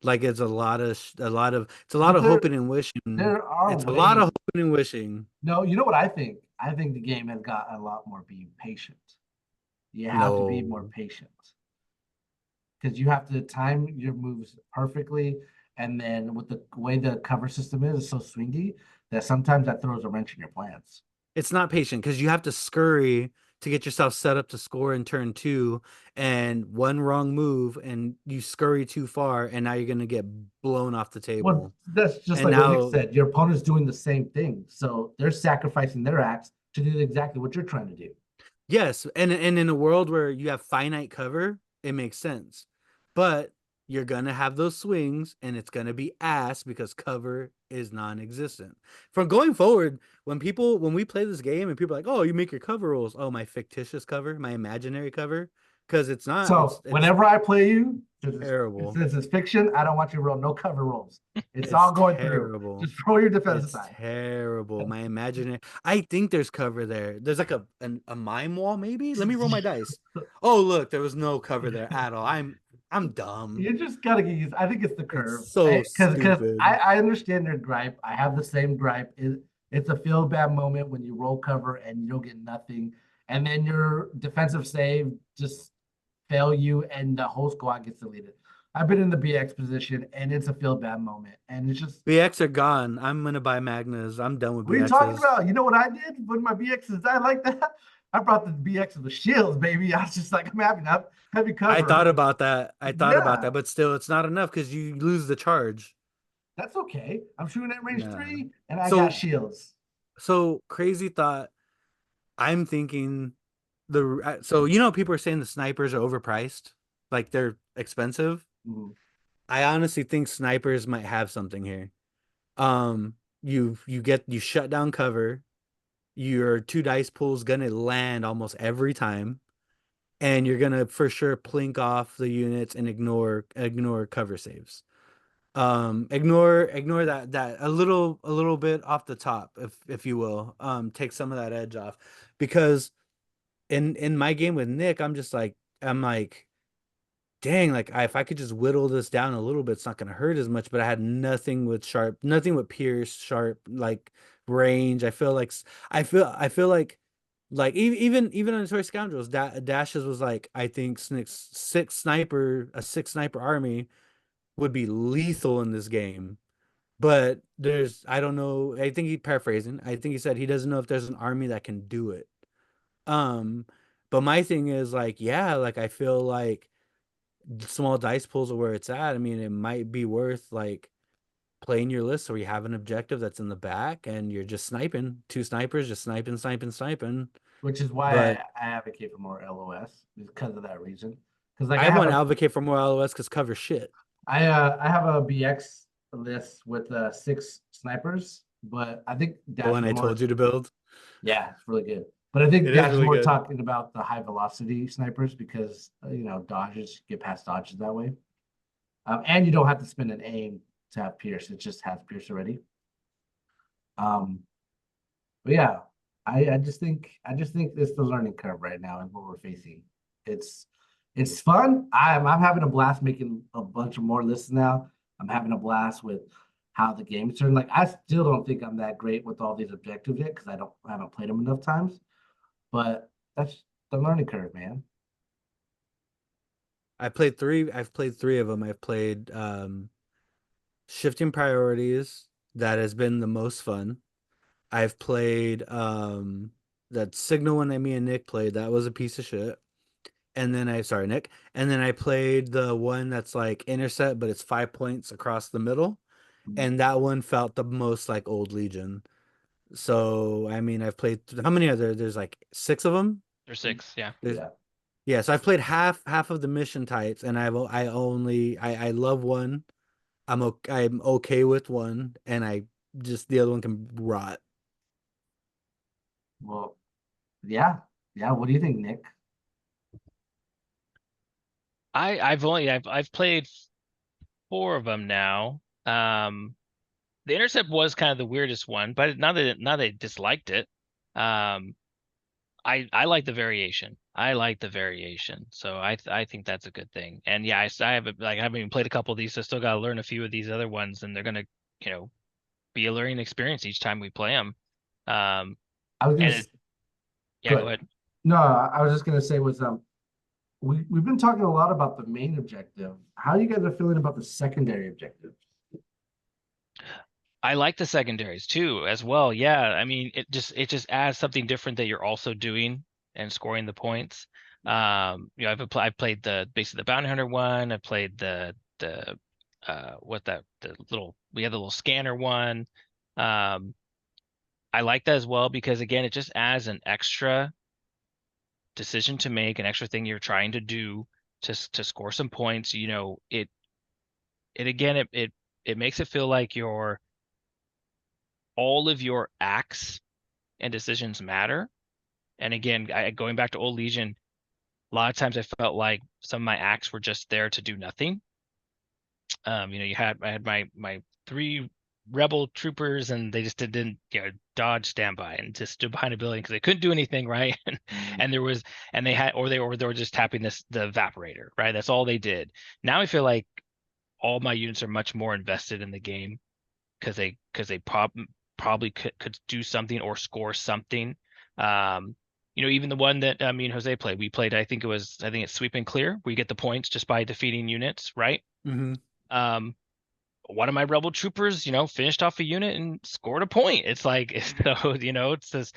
Like it's a lot of it's a lot But of hoping and wishing. there are It's a lot of ways. hoping and wishing. No, you know what I think? I think the game has got a lot more being patient. You have to be more No, patient because you have to time your moves perfectly. And then with the way the cover system is so swingy that sometimes that throws a wrench in your plans. it's not patient because you have to scurry to get yourself set up to score in turn 2, and one wrong move and you scurry too far, and now you're gonna get blown off the Well, table. that's just And like what Nick now, said. Your opponent's doing the same thing. So they're sacrificing their acts to do exactly what you're trying to do. yes, and in a world where you have finite cover, it makes sense. But you're gonna have those swings, and it's gonna be ass because cover is non-existent. From going forward, when we play this game and people are like, "Oh, you make your cover rolls." Oh, my fictitious cover, my imaginary cover, because it's not. So It's whenever I play you, terrible. since it's fiction, I don't want you to roll no cover rolls. It's It's all going through. terrible. Just roll your defense It's aside. terrible. My imaginary. I think there's cover there. There's like a mime wall, maybe. Let me roll my dice. Oh, look, there was no cover there at all. I'm dumb. You just gotta get used. I think it's the curve. It's so Because stupid. I understand your gripe. I have the same gripe. It's a feel bad moment when you roll cover and you don't get nothing, and then your defensive save just fail you, and the whole squad gets deleted. I've been in the BX position, and it's a feel bad moment, and it's just BX are gone. I'm gonna buy Magnas. I'm done with what are you talking BXs. about? You know what I did when my BXs died like that? I brought the BX with shields, baby. I was just like, I'm happy enough, heavy I cover. thought about that. I thought about Yeah, that, but still, it's not enough because you lose the charge. that's okay. I'm shooting at range Nah. 3, and I got So shields. so crazy thought. I'm thinking so people are saying the snipers are overpriced, like they're expensive. Mhm. I honestly think snipers might have something here. You shut down cover, your two dice pool's gonna land almost every time, and you're gonna for sure plink off the units and ignore cover saves. Ignore that a little bit off the top, if you will. Take some of that edge off, because in my game with Nick, I'm like, dang, like if I could just whittle this down a little bit, it's not gonna hurt as much. But I had nothing with pierce, sharp, like range. I feel like even on Toy Scoundrels, Dashes was like, I think a six sniper army would be lethal in this game. But I don't know. I think he paraphrasing. I think he said he doesn't know if there's an army that can do it. Um, but my thing is like, yeah, like I feel like small dice pools are where it's at. I mean, it might be worth like playing your list where you have an objective that's in the back and you're just sniping, two snipers, just sniping. Which is why But I advocate for more LOS because of that reason. Because like I want to advocate for more LOS because cover shit. I have a BX list with 6 snipers, but I think The Dash one is I more. told you to build. Yeah, it's really good. But I think It is Dash is really more good. talking about the high velocity snipers because dodges get past dodges that way. And you don't have to spend an aim to have Pierce. It just has Pierce already. Um, but yeah, I just think it's the learning curve right now and what we're facing. It's it's fun. I'm having a blast making a bunch of more lists now. I'm having a blast with how the game's turned. Like I still don't think I'm that great with all these objectives yet because I haven't played them enough times. But that's the learning curve, man. I've played 3 of them. I've played Shifting Priorities. That has been the most fun. I've played that Signal one that me and Nick played. That was a piece of shit. And then sorry, Nick. And then I played the one that's like Intercept, but it's 5 points across the middle. And that one felt the most like Old Legion. So I mean, I've played how many are there? There's like 6 of them. There's 6, yeah. Yeah. Yeah, so I've played half of the mission types, and I love one. I'm okay with one, and I just the other one can rot. Well, yeah. Yeah. What do you think, Nick? I've played 4 of them now. The Intercept was kind of the weirdest one, but now that I disliked it, I like the variation. I like the variation, so I think that's a good thing. And yeah, I haven't even played a couple of these, so I still got to learn a few of these other ones, and they're gonna be a learning experience each time we play them. I was gonna And yeah, go ahead. No, I was just gonna say was we've been talking a lot about the main objective. How you guys are feeling about the secondary objective? I like the secondaries too, as well. Yeah, I mean, it just adds something different that you're also doing and scoring the points. I've played basically the bounty hunter one. I played the we had the little scanner one. I like that as well because again, it just adds an extra decision to make, an extra thing you're trying to do to score some points. It makes it feel like all of your acts and decisions matter. And again, going back to Old Legion, a lot of times I felt like some of my acts were just there to do nothing. I had my 3 rebel troopers and they just didn't dodge standby and just stood behind a building because they couldn't do anything, right? and they were just tapping the evaporator, right? That's all they did. Now I feel like all my units are much more invested in the game because they probably could do something or score something. Even the one that me and Jose played, I think it's sweep and clear. We get the points just by defeating units, right? Mm-hmm. One of my rebel troopers, finished off a unit and scored a point. It's like, so, it's just,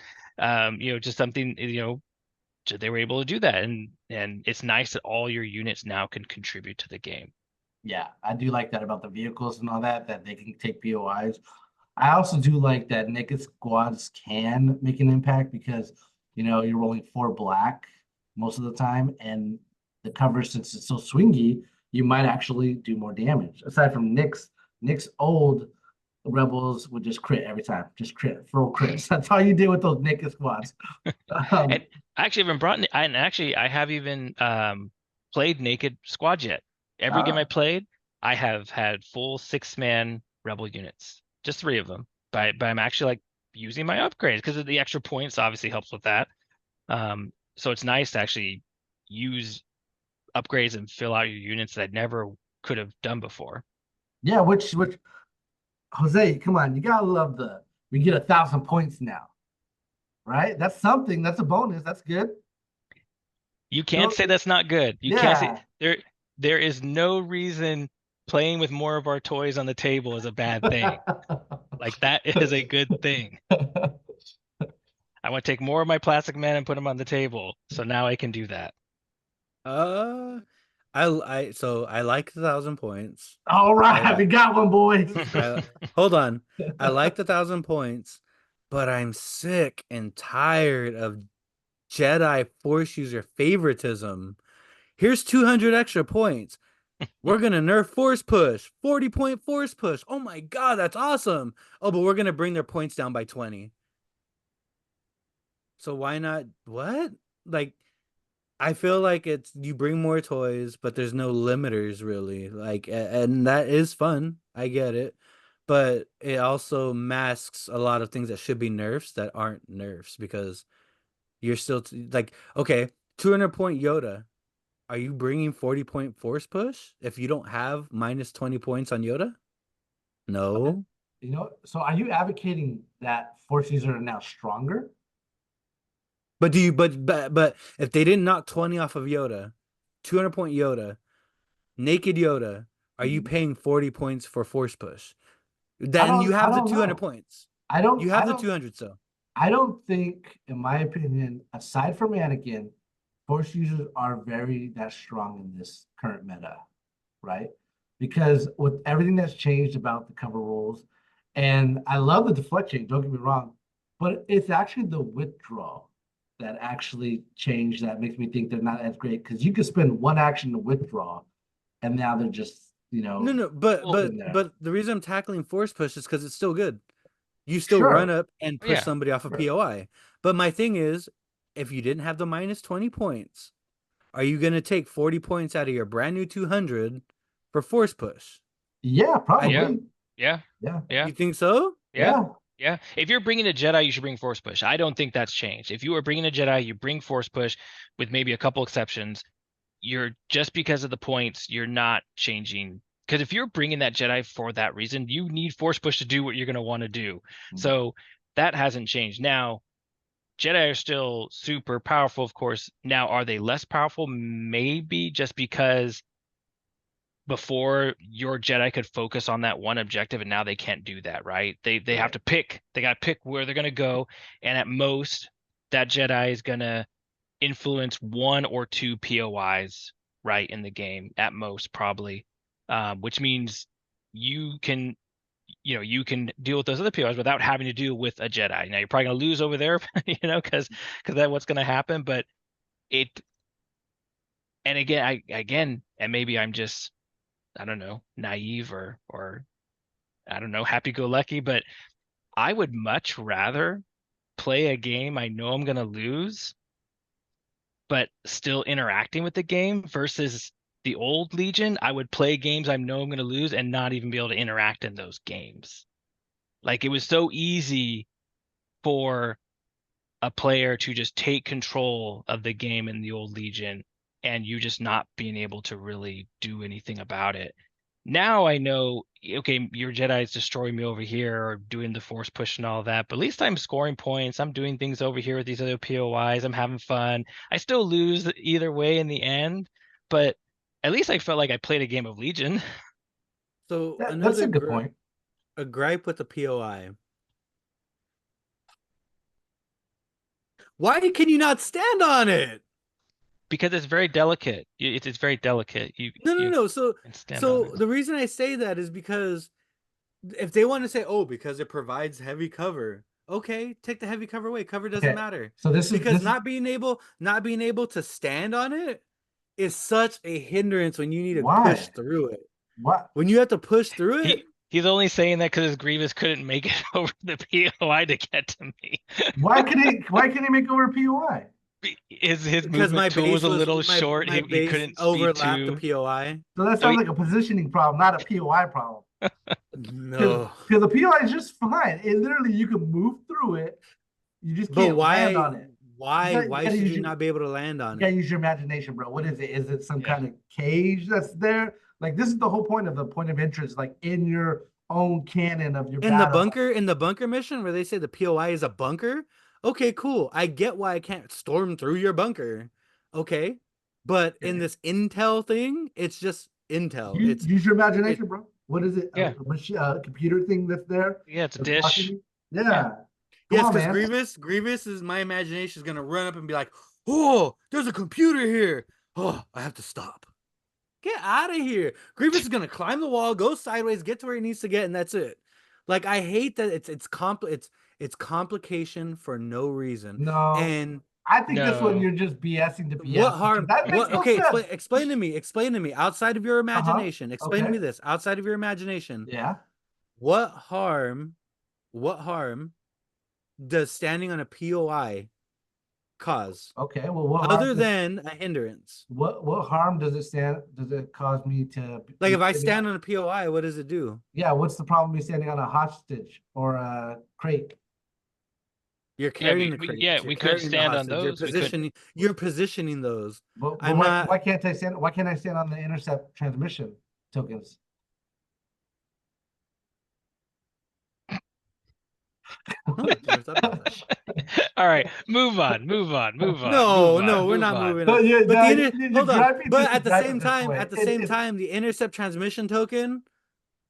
just something, they were able to do that. And it's nice that all your units now can contribute to the game. Yeah, I do like that about the vehicles and all that they can take POIs. I also do like that naked squads can make an impact because, you're rolling 4 black most of the time, and the cover, since it's so swingy, you might actually do more damage. Aside from Nick's old rebels would just crit every time, just crit, throw crits. That's all you did with those naked squads. And I actually haven't I have even played naked squad yet. Every game I played, I have had full 6-man rebel units, just 3 of them. But I'm actually like using my upgrades because of the extra points. Obviously helps with that. So it's nice to actually use upgrades and fill out your units that I never could have done before. Yeah, which Jose, come on, you gotta love we get 1,000 points now, right? That's something. That's a bonus. That's good. You can't say that's not good. You can't say there is no reason playing with more of our toys on the table is a bad thing. Like that is a good thing. I want to take more of my plastic men and put them on the table. So now I can do that. I like the 1,000 points. All right, we got one, boys. Hold on. I like the 1,000 points, but I'm sick and tired of Jedi Force user favoritism. Here's 200 extra points. We're gonna nerf force push, 40-point force push. Oh my god, that's awesome. Oh, but we're gonna bring their points down by 20. So why not? What? Like, I feel like it's you bring more toys, but there's no limiters really. Like, and that is fun. I get it, but it also masks a lot of things that should be nerfs that aren't nerfs because you're still like, okay, 200-point Yoda. Are you bringing 40-point force push if you don't have minus 20 points on Yoda? No. So are you advocating that force users are now stronger? But if they didn't knock 20 off of Yoda, 200-point Yoda, naked Yoda, are you paying 40 points for force push? Then you have the 200 points. I don't. You have the 200, so. I don't think, in my opinion, aside from Anakin, Force users are very that strong in this current meta, right? Because with everything that's changed about the cover rules, and I love the deflection, don't get me wrong, but it's actually the withdrawal that actually changed that makes me think they're not as great because you could spend one action to withdraw, and now they're just, No, but Well, in there. but the reason I'm tackling force push is because it's still good. You still Sure. run up and push Yeah. somebody off a Sure. POI. But my thing is, if you didn't have the minus 20 points, are you going to take 40 points out of your brand new 200 for force push? Yeah, probably. Yeah. Yeah. Yeah. Yeah. You think so? Yeah. Yeah. If you're bringing a Jedi, you should bring Force Push. I don't think that's changed. If you are bringing a Jedi, you bring Force Push with maybe a couple exceptions. You're just because of the points, you're not changing. Because if you're bringing that Jedi for that reason, you need Force Push to do what you're going to want to do. Mhm. So that hasn't changed. Now, Jedi are still super powerful, of course. Now, are they less powerful? Maybe just because before your Jedi could focus on that one objective, and now they can't do that, right? They have Right. to pick. They got to pick where they're gonna go, and at most, that Jedi is gonna influence one or two POIs, right, in the game at most, probably, which means you can, you can deal with those other POIs without having to deal with a Jedi. Now you're probably gonna lose over there, because that's what's gonna happen. But it, and again, and maybe I'm just, I don't know, naive or I don't know, happy-go-lucky, but I would much rather play a game I know I'm gonna lose, but still interacting with the game versus the old Legion. I would play games I know I'm gonna lose and not even be able to interact in those games. Like it was so easy for a player to just take control of the game in the old Legion and you just not being able to really do anything about it. Now I know, okay, your Jedi is destroying me over here or doing the force push and all that, but at least I'm scoring points. I'm doing things over here with these other POIs. I'm having fun. I still lose either way in the end, but at least I felt like I played a game of Legion. So That's a good point. a gripe with the POI. Why can you not stand on it? Because it's very delicate. It's very delicate. No. So can stand on so it. the reason I say that is because if they want to say, oh, because it provides heavy cover, okay, take the heavy cover away. Cover doesn't Okay, matter. So this is Because this not being able to stand on it is such a hindrance when you need to Why? push through it. what When you have to push through it, He's only saying that because Grievous couldn't make it over the POI to get to me. why can he make over POI? His because my movement tool base was a little short. my He base couldn't speed overlapped the to. POI. So that So sounds like a positioning problem, not a POI problem. No. Because the POI is just fine. It literally you can move through it. You just But can't land on it. why gotta should use you your- not be able to land on You gotta it? use your imagination, bro. What is it? Is it some Yeah. kind of cage that's there? Like this is the whole point of the point of interest, like in your own canon of your In the battle. bunker mission where they say the POI is a bunker, okay, cool. I get why I can't storm through your bunker. Okay. But in this intel thing, it's just intel. Use your imagination, bro. What is it? Yeah. A computer thing that's there? Yeah, it's a That's dish. blocking you? Yeah. Yeah. Come Yes, on, because man. Grievous is my imagination is gonna run up and be like, oh, there's a computer here. Oh, I have to stop. Get out of here. Grievous is gonna climb the wall, go sideways, get to where he needs to get, and that's it. Like I hate that it's complication for no reason. No. And I think this one No. you're just BSing to BS. what harm? That makes no okay, sense. explain to me. Outside of your imagination, explain to okay. me this. Outside of your imagination, Yeah. what harm does standing on a POI cause? Okay. Well, what Other harm than a hindrance. what harm does it cause me to Like be if I sitting stand on a POI, what does it do? Yeah, what's the problem with me standing on a hostage or a crate? You're carrying the we- crate. yeah, You're we could carrying the stand on hostage, You're those, we could- positioning those. But I'm why, not- why can't I stand? Why can't I stand on the intercept transmission tokens? Oh, I never thought about that. All right, move on. No, move on, we're not on. moving No, on. yeah, But no, hold on. griping But just at the gripe same at this time, point. the intercept transmission token,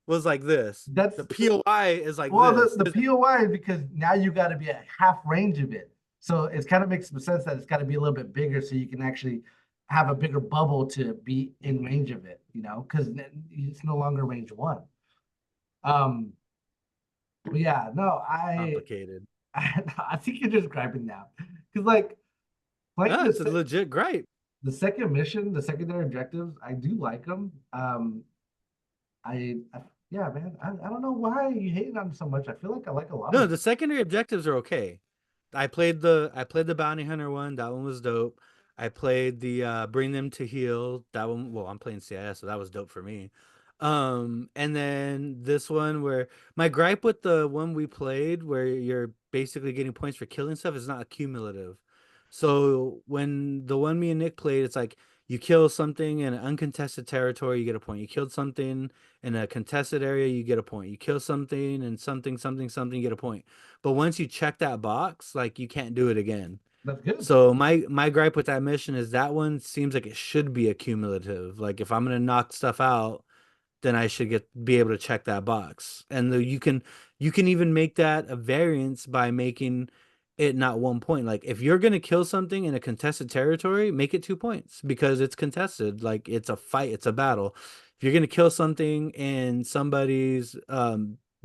was like this. That's The POI is like well, this. the POI is because now you got to be at half range of it. So it kind of makes some sense that it's got to be a little bit bigger so you can actually have a bigger bubble to be in range of it, because it's no longer range one. But yeah, no, Complicated. I think you're just griping now. Because like playing No, the, it's a legit gripe. the second mission, the secondary objectives, I do like them. I yeah, man, I don't know why you hate on them so much. I feel like I like a lot No, of the secondary objectives are okay. I played the bounty hunter one. That one was dope. I played the bring them to heal. That one, well, I'm playing CIS, so that was dope for me. And then this one where my gripe with the one we played where you're basically getting points for killing stuff is not accumulative. So when the one me and Nick played, it's like you kill something in an uncontested territory, you get a point. You killed something in a contested area, you get a point. You kill something and something, something, something, you get a point. But once you check that box, like you can't do it again. that's good. So my gripe with that mission is that one seems like it should be accumulative. Like if I'm gonna knock stuff out, then I should be able to check that box. And you can even make that a variance by making it not 1 point. Like if you're gonna kill something in a contested territory, make it 2 points because it's contested. Like it's a fight, it's a battle. If you're gonna kill something in somebody's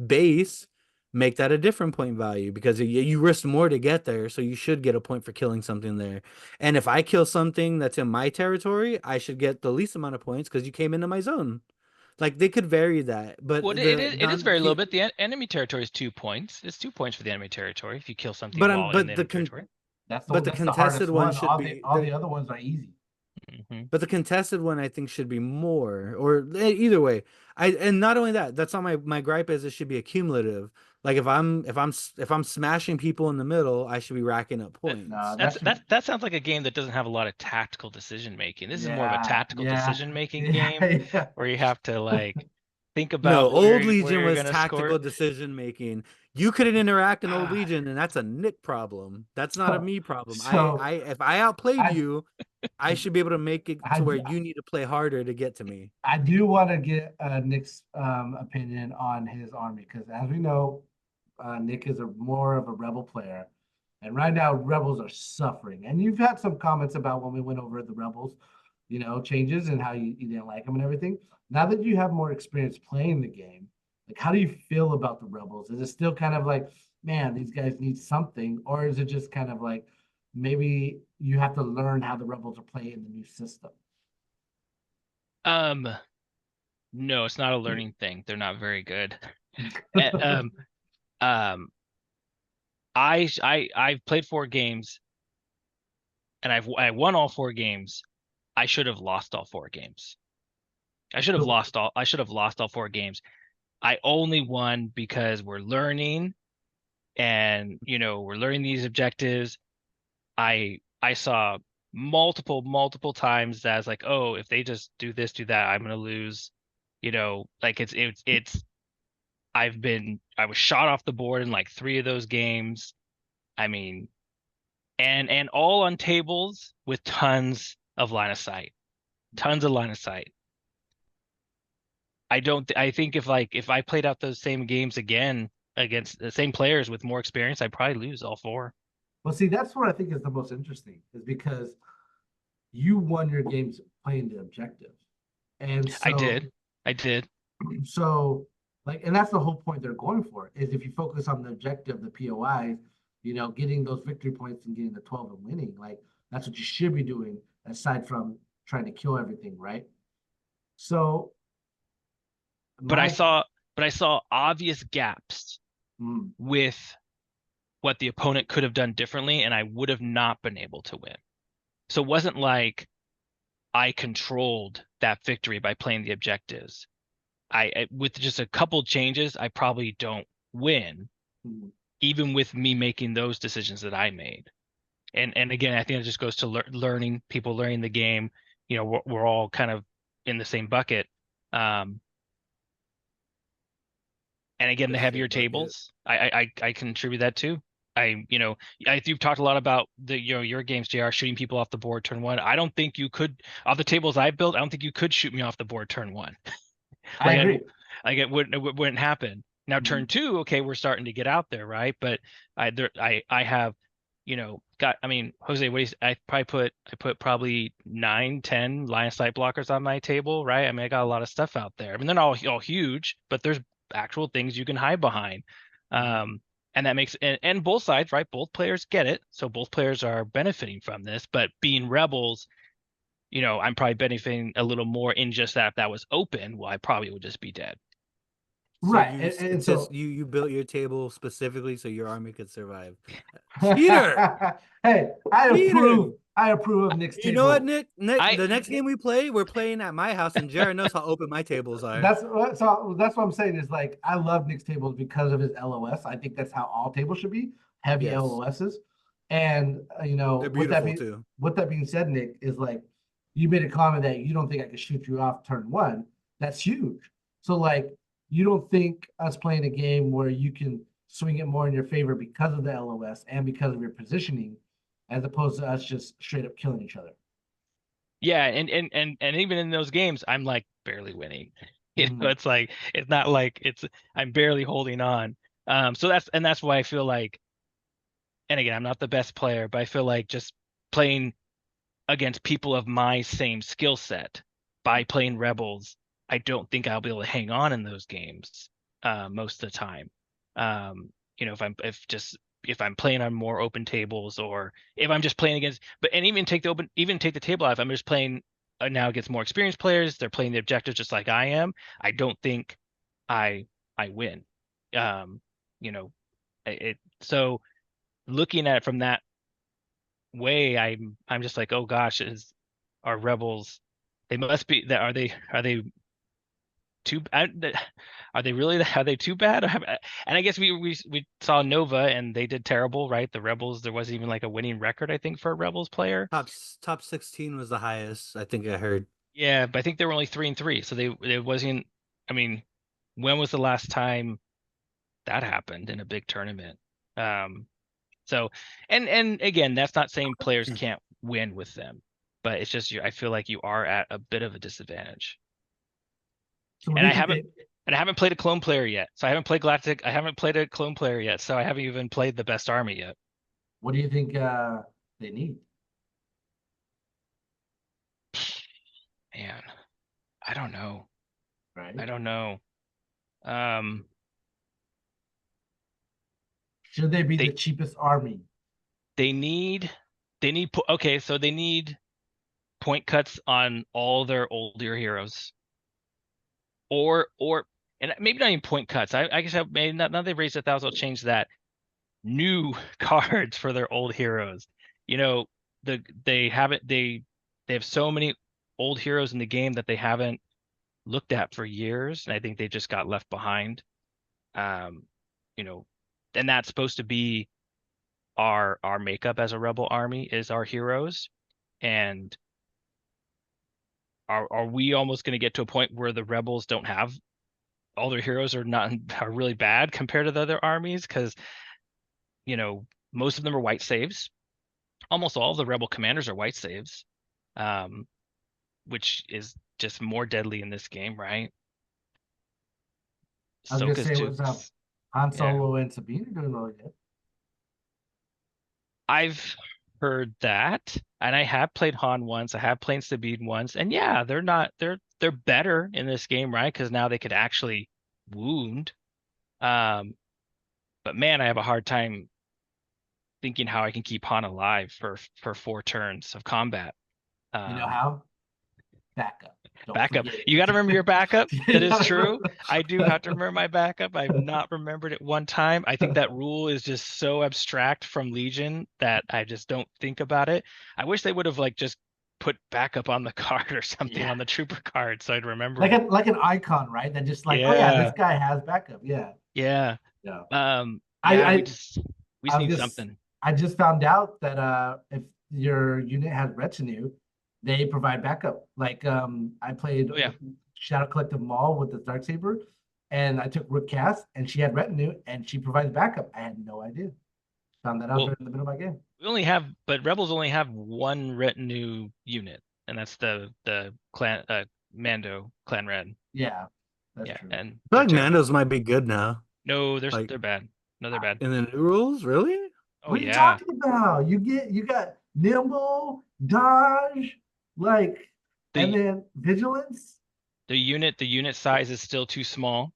base, make that a different point value because you risk more to get there, so you should get a point for killing something there. And if I kill something that's in my territory, I should get the least amount of points because you came into my zone. Like they could vary that, but Well, it is very little bit. The enemy territory is 2 points. It's 2 points for the enemy territory if you kill something but while in the enemy territory. That's but the that's contested hardest one should all be all the other ones are easy. but the contested one I think should be more or either way. And not only that, that's not my gripe is it should be accumulative. Like if I'm smashing people in the middle, I should be racking up points. No, That sounds like a game that doesn't have a lot of tactical decision making. This is more of a tactical decision making game yeah. where you have to like think No, about where Old Legion you're was gonna tactical score. decision making. You couldn't interact in Old Legion, and that's a Nick problem. That's not a me problem. I if I outplayed you, I should be able to make it to where you need to play harder to get to me. I do want to get Nick's opinion on his army because, as we know, Nick is more of a rebel player, and right now rebels are suffering. And you've had some comments about when we went over the rebels, changes and how you didn't like them and everything. Now that you have more experience playing the game, like how do you feel about the rebels? Is it still kind of like, man, these guys need something, or is it just kind of like maybe you have to learn how the rebels are playing in the new system? No, it's not a learning thing. They're not very good. Um, I've played 4 games and I won all 4 games. I should have lost all 4 games. I should have lost all 4 games. I only won because we're learning and we're learning these objectives. I saw multiple times that I was like, oh, if they just do this, do that, I'm gonna lose. Like I was shot off the board in like 3 of those games. I mean, and all on tables with tons of line of sight. Tons of line of sight. I think if I played out those same games again against the same players with more experience, I'd probably lose all 4. Well, see, that's what I think is the most interesting, is because you won your games playing the objective. And so I did. So, like, and that's the whole point they're going for, is if you focus on the objective, the POIs, getting those victory points and getting the 12 and winning, like that's what you should be doing aside from trying to kill everything, right? So, but I saw obvious gaps with what the opponent could have done differently, and I would have not been able to win. So it wasn't like I controlled that victory by playing the objectives. I with just a couple changes, I probably don't win, even with me making those decisions that I made. And again, I think it just goes to learning the game. We're all kind of in the same bucket. And again, the heavier tables, I contribute that too. You've talked a lot about your games, JR, shooting people off the board turn 1. I don't think you could, off the tables I built, I don't think you could shoot me off the board turn 1. I agree. Like it wouldn't happen. Now turn two, okay, we're starting to get out there, right? But I have, I mean, Jose, I put probably 9, 10 line of sight blockers on my table, right? I mean, I got a lot of stuff out there. I mean, they're not all huge, but there's actual things you can hide behind. And that makes and both sides, right? Both players get it. So both players are benefiting from this, but being rebels, I'm probably benefiting a little more in just that if that was open, well, I probably would just be dead. Right, It so says you built your table specifically so your army could survive. Cheater! Hey, I Cheater! approve of Nick's table. You know what, Nick? I- The next game we play, we're playing at my house, and Jared knows how open my tables are. That's what I'm saying is like I love Nick's tables because of his LOS. I think that's how all tables should be, heavy Yes. LOSs. And They're beautiful too. with that being said, Nick, is like you made a comment that you don't think I could shoot you off turn one. That's huge. So like you don't think us playing a game where you can swing it more in your favor because of the LOS and because of your positioning, as opposed to us just straight up killing each other. Yeah, and even in those games, I'm like barely winning. It's like it's not like I'm barely holding on. So that's why I feel like, and again, I'm not the best player, but I feel like just playing against people of my same skill set by playing rebels, I don't think I'll be able to hang on in those games most of the time. If I'm playing on more open tables, or if I'm just playing against, and even take the table out, if I'm just playing now against more experienced players, they're playing the objectives just like I am, I don't think I win. So looking at it from that way, I'm just like, oh gosh, are rebels? They must be that. Are they too? Are they too bad? And I guess we saw Nova and they did terrible, right? The rebels, there wasn't even like a winning record, I think, for a rebels player. Top 16 was the highest, I think I heard. Yeah, but I think they were only 3-3, so they wasn't. I mean, when was the last time that happened in a big tournament? So, and again, that's not saying players can't win with them, but it's just I feel like you are at a bit of a disadvantage. So And I haven't played a clone player yet. So I haven't played Galactic. I haven't played a clone player yet. So I haven't even played the best army yet. What do you think they need? Man, I don't know. Right. I don't know. Should they be the cheapest army? They need okay, so they need point cuts on all their older heroes. Or and maybe not even point cuts. I guess maybe now they've raised 1,000, I'll change that. New cards for their old heroes. They have so many old heroes in the game that they haven't looked at for years, and I think they just got left behind. And that's supposed to be our makeup as a rebel army is our heroes. And are we almost going to get to a point where the rebels don't have all their heroes are really bad compared to the other armies? Because most of them are white saves. Almost all of the rebel commanders are white saves, which is just more deadly in this game, right? I was gonna say, what's up? Han Solo and Sabine are doing really good. I've heard that, and I have played Han once. I have played Sabine once, and yeah, they're better in this game, right? Because now they could actually wound. But man, I have a hard time thinking how I can keep Han alive for 4 turns of combat. You know how? Backup. Backup. You got to remember your backup. That is true. I do have to remember my backup. I've not remembered it one time. I think that rule is just so abstract from Legion that I just don't think about it. I wish they would have just put backup on the card or something on the trooper card so I'd remember. Like an icon, right? That just oh yeah, this guy has backup. Yeah. Yeah. We need something. I just found out that if your unit has retinue, they provide backup. Like I played Shadow Collective Maul with the Darksaber, and I took Rook Cast, and she had retinue, and she provided backup. I had no idea. Found that out there in the middle of my game. But Rebels only have one retinue unit, and that's the clan Mando Clan Red. Yeah. That's Yeah, true. and I feel they're like terrible. Mandos might be good now. No, like- they're bad. No, they're bad. In the new rules, really? Oh What are you yeah. talking about? You got nimble, dodge, like, and The then vigilance. the unit size is still too small.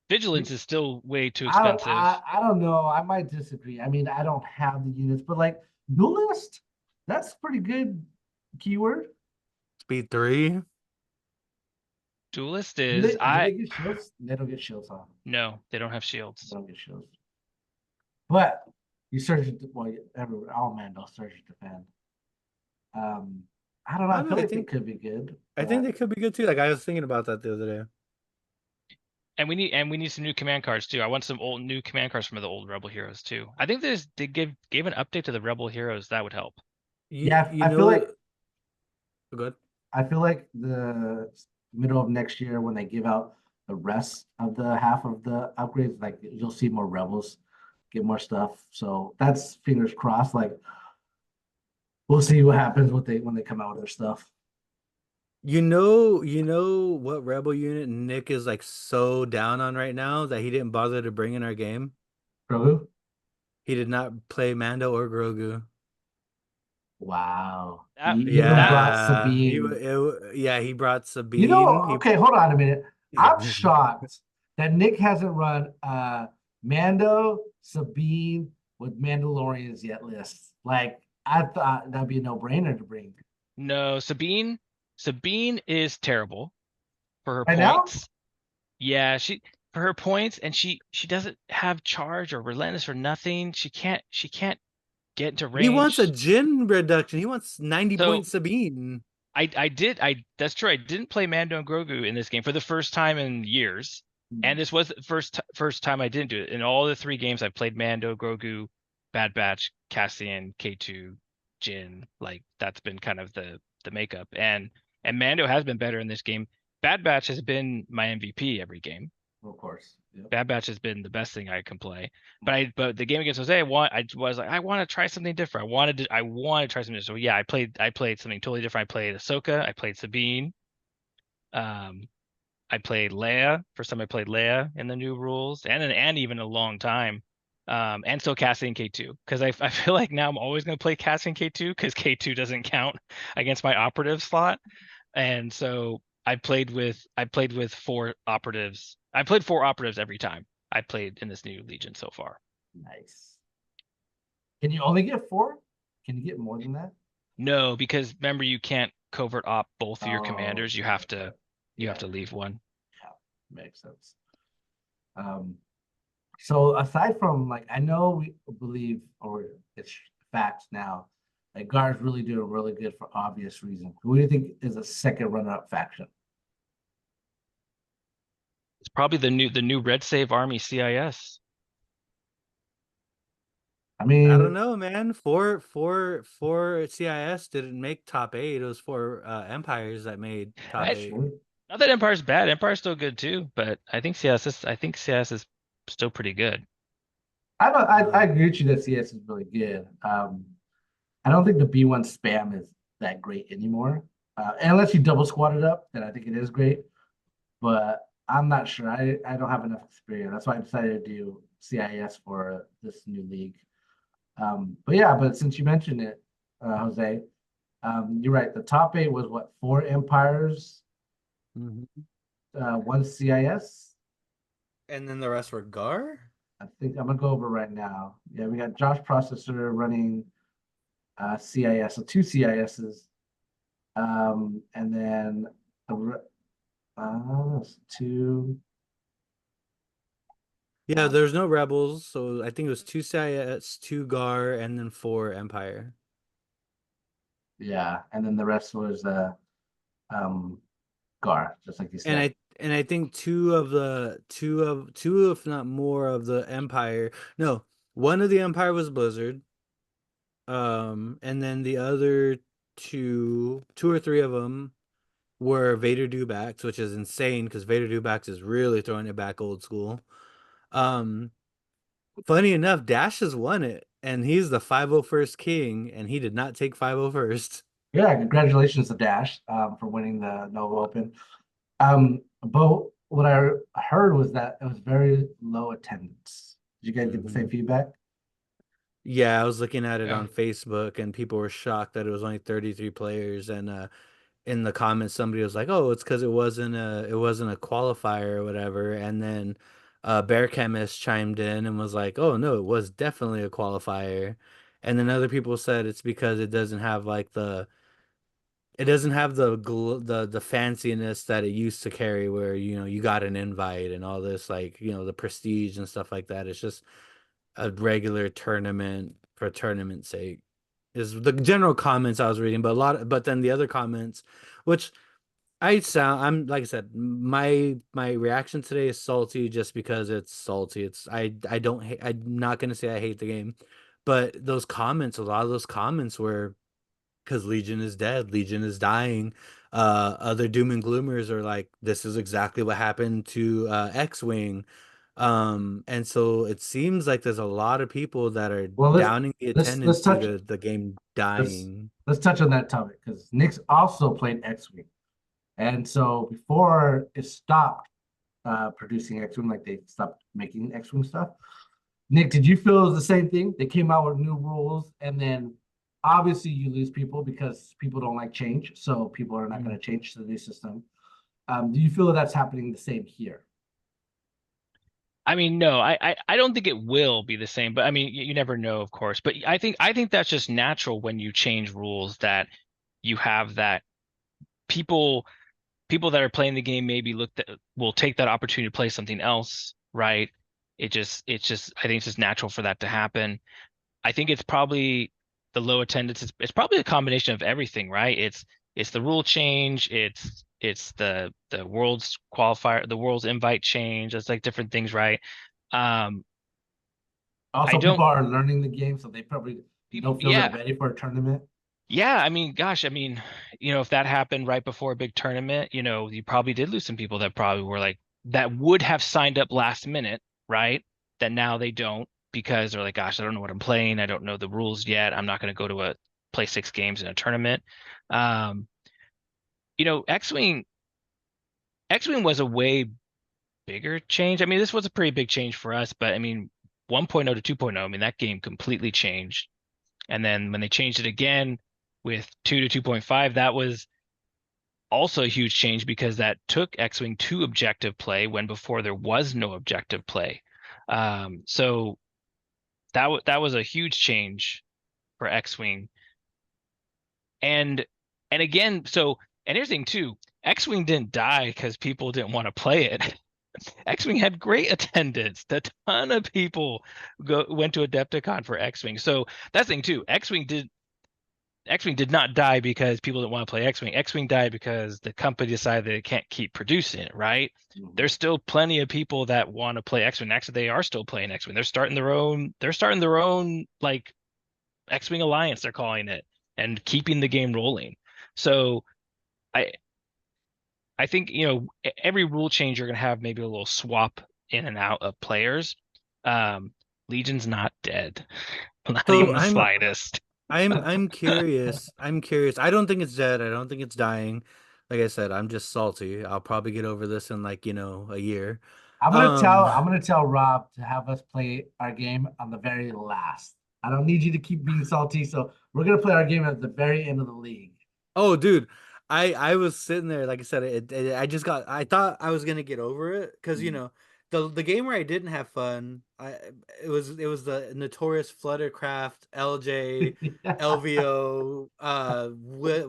Vigilance is still way too I don't, expensive. I don't know. I might disagree. I mean, I don't have the units, but like duelist, that's pretty good keyword. Speed 3. Duelist Do is do they get shields? They don't get shields on. no, they don't have shields. They don't get shields. But you search well, everywhere. All man don't search and defend. I don't know. I feel like it could be good. I think they could be good too. Like I was thinking about that the other day. And we need some new command cards too. I want some new command cards from the old Rebel heroes too. I think they gave an update to the Rebel heroes that would help. Yeah, I feel like good. I feel like the middle of next year when they give out the rest of the half of the upgrades, like you'll see more rebels get more stuff. So that's fingers crossed. Like we'll see what happens when they come out with their stuff. You know what rebel unit Nick is like so down on right now that he didn't bother to bring in our game? Grogu? He did not play Mando or Grogu. Wow. That- He even brought Sabine. He brought Sabine. You know, He- okay, hold on a minute. Yeah. I'm shocked that Nick hasn't run Mando, Sabine with Mandalorians yet list. Like I thought that'd be a no-brainer to bring. No, Sabine is terrible for her Right now? points. Yeah, for her points, and she doesn't have charge or relentless or nothing. She can't get into range. He wants a Jin reduction. He wants 90 So- point Sabine. That's true. I didn't play Mando and Grogu in this game for the first time in years. And this was the first time I didn't do it. In all the 3 games I played Mando, Grogu, Bad Batch, Cassian, K2, Jin. Like that's been kind of the makeup. And Mando has been better in this game. Bad Batch has been my MVP every game. Of course. Yep. Bad Batch has been the best thing I can play. But the game against Jose, I was like, I want to try something different. I wanted to try something different. So yeah, I played something totally different. I played Ahsoka, I played Sabine. I played Leia. First time I played Leia in the new rules, and even a long time. And so Cassian K2, because I feel like now I'm always going to play Cassian K2 because K2 doesn't count against my operative slot, and so I played with 4 operatives. I played 4 operatives every time I played in this new Legion so far. Nice. Can you only get 4? Can you get more than that? No, because remember you can't covert op both of your Oh, commanders. You have to yeah. leave one. Makes sense. So aside from like, I know we believe, or it's facts now, that Guard's really doing really good for obvious reasons. Who do you think is a second runner-up faction? It's probably the new Red Save Army CIS. I mean, I don't know, man. Four CIS didn't make top 8. It was 4 empires that made top That's 8. Not that Empire's bad. Empire's still good too, but I think CS is still pretty good. I agree with you that CS is really good. I don't think the B1 spam is that great anymore. Unless you double squat it up, then I think it is great. But I'm not sure. I don't have enough experience. That's why I decided to do CIS for this new league. But since you mentioned it, Jose, you're right. The top 8 was what, 4 empires, 1 CIS. And then the rest were Gar? I think I'm gonna go over right now. Yeah, we got Josh Processor running CIS, so 2 CISs. And then the 2. Yeah, there's no rebels, so I think it was 2 CIS, 2 Gar, and then 4 Empire. Yeah, and then the rest was Gar, just like you said. And I think two if not more of the Empire. No, one of the Empire was Blizzard. And then the other two or 3 of them were Vader Dewbacks, which is insane because Vader Dewbacks is really throwing it back old school. Funny enough, Dash has won it, and he's the 501st king, and he did not take 501st. Yeah, congratulations to Dash for winning the Nova Open. Bo, what I heard was that it was very low attendance. Did you guys get the same feedback? Yeah, I was looking at it Yeah. on Facebook and people were shocked that it was only 33 players and in the comments somebody was like, "Oh, it's because it wasn't a qualifier or whatever." And then Bear Chemist chimed in and was like, "Oh, no, it was definitely a qualifier." And then other people said it's because it doesn't have the fanciness that it used to carry where you got an invite and all this like the prestige and stuff like that. It's just a regular tournament for tournament's sake is the general comments I was reading, but then the other comments, which I'm like I said, my reaction today is salty just because it's salty. I don't hate, I'm not gonna say I hate the game, but those comments, a lot of those comments were because Legion is dead, Legion is dying. Other doom and gloomers are like, this is exactly what happened to X-Wing. And so it seems like there's a lot of people that are Well, downing the let's attendance due touch to the game let's dying. let's touch on that topic because Nick's also played X-Wing, and so before it stopped producing X-Wing, like they stopped making X-Wing stuff. Nick, did you feel it was the same thing? They came out with new rules, and then obviously you lose people because people don't like change, so people are not going to change to the new system. Do you feel that's happening the same here? I mean, no, I don't think it will be the same, but I mean, you never know, of course. But I think that's just natural when you change rules that you have that people people that are playing the game maybe will take that opportunity to play something else, right? It's just I think it's just natural for that to happen. I think it's probably the low attendance. It's probably a combination of everything, right? It's the rule change. It's the world's qualifier, the world's invite change. It's like different things, right? Um, I Also, don't. people are learning the game, so they probably People, don't feel they're yeah, ready for a tournament. yeah. I mean, gosh, I mean, if that happened right before a big tournament, you probably did lose some people that probably were like that would have signed up last minute, right? That now they don't because they're like, gosh, I don't know what I'm playing. I don't know the rules yet. I'm not going to go to a play 6 games in a tournament. Um, X-Wing, X-Wing was a way bigger change. I mean, this was a pretty big change for us, but I mean, 1.0 to 2.0, I mean, that game completely changed. And then when they changed it again with 2 to 2.5, that was also a huge change because that took X-Wing to objective play when before there was no objective play. So that was a huge change for X-Wing. And again, and here's the thing too, X-Wing didn't die because people didn't want to play it. X-Wing had great attendance. A ton of people went to Adepticon for X-Wing. So that's the thing too. X-Wing did not die because people didn't want to play X-Wing. X-Wing died because the company decided they can't keep producing it, right? There's still plenty of people that want to play X-Wing. Actually, they are still playing X-Wing. They're starting their own like X-Wing Alliance, they're calling it, and keeping the game rolling. So I I think, every rule change you're gonna have maybe a little swap in and out of players. Um, Legion's not dead. Not So even the slightest. I'm curious. I'm curious. I don't think it's dead. I don't think it's dying. Like I said, I'm just salty. I'll probably get over this in like, a year. Um, I'm gonna tell Rob to have us play our game on the very last. I don't need you to keep being salty, so we're gonna play our game at the very end of the league. oh dude, I was sitting there, like I said, I thought I was gonna get over it because Mhm. the game where I didn't have fun, it was the notorious Fluttercraft LJ LVO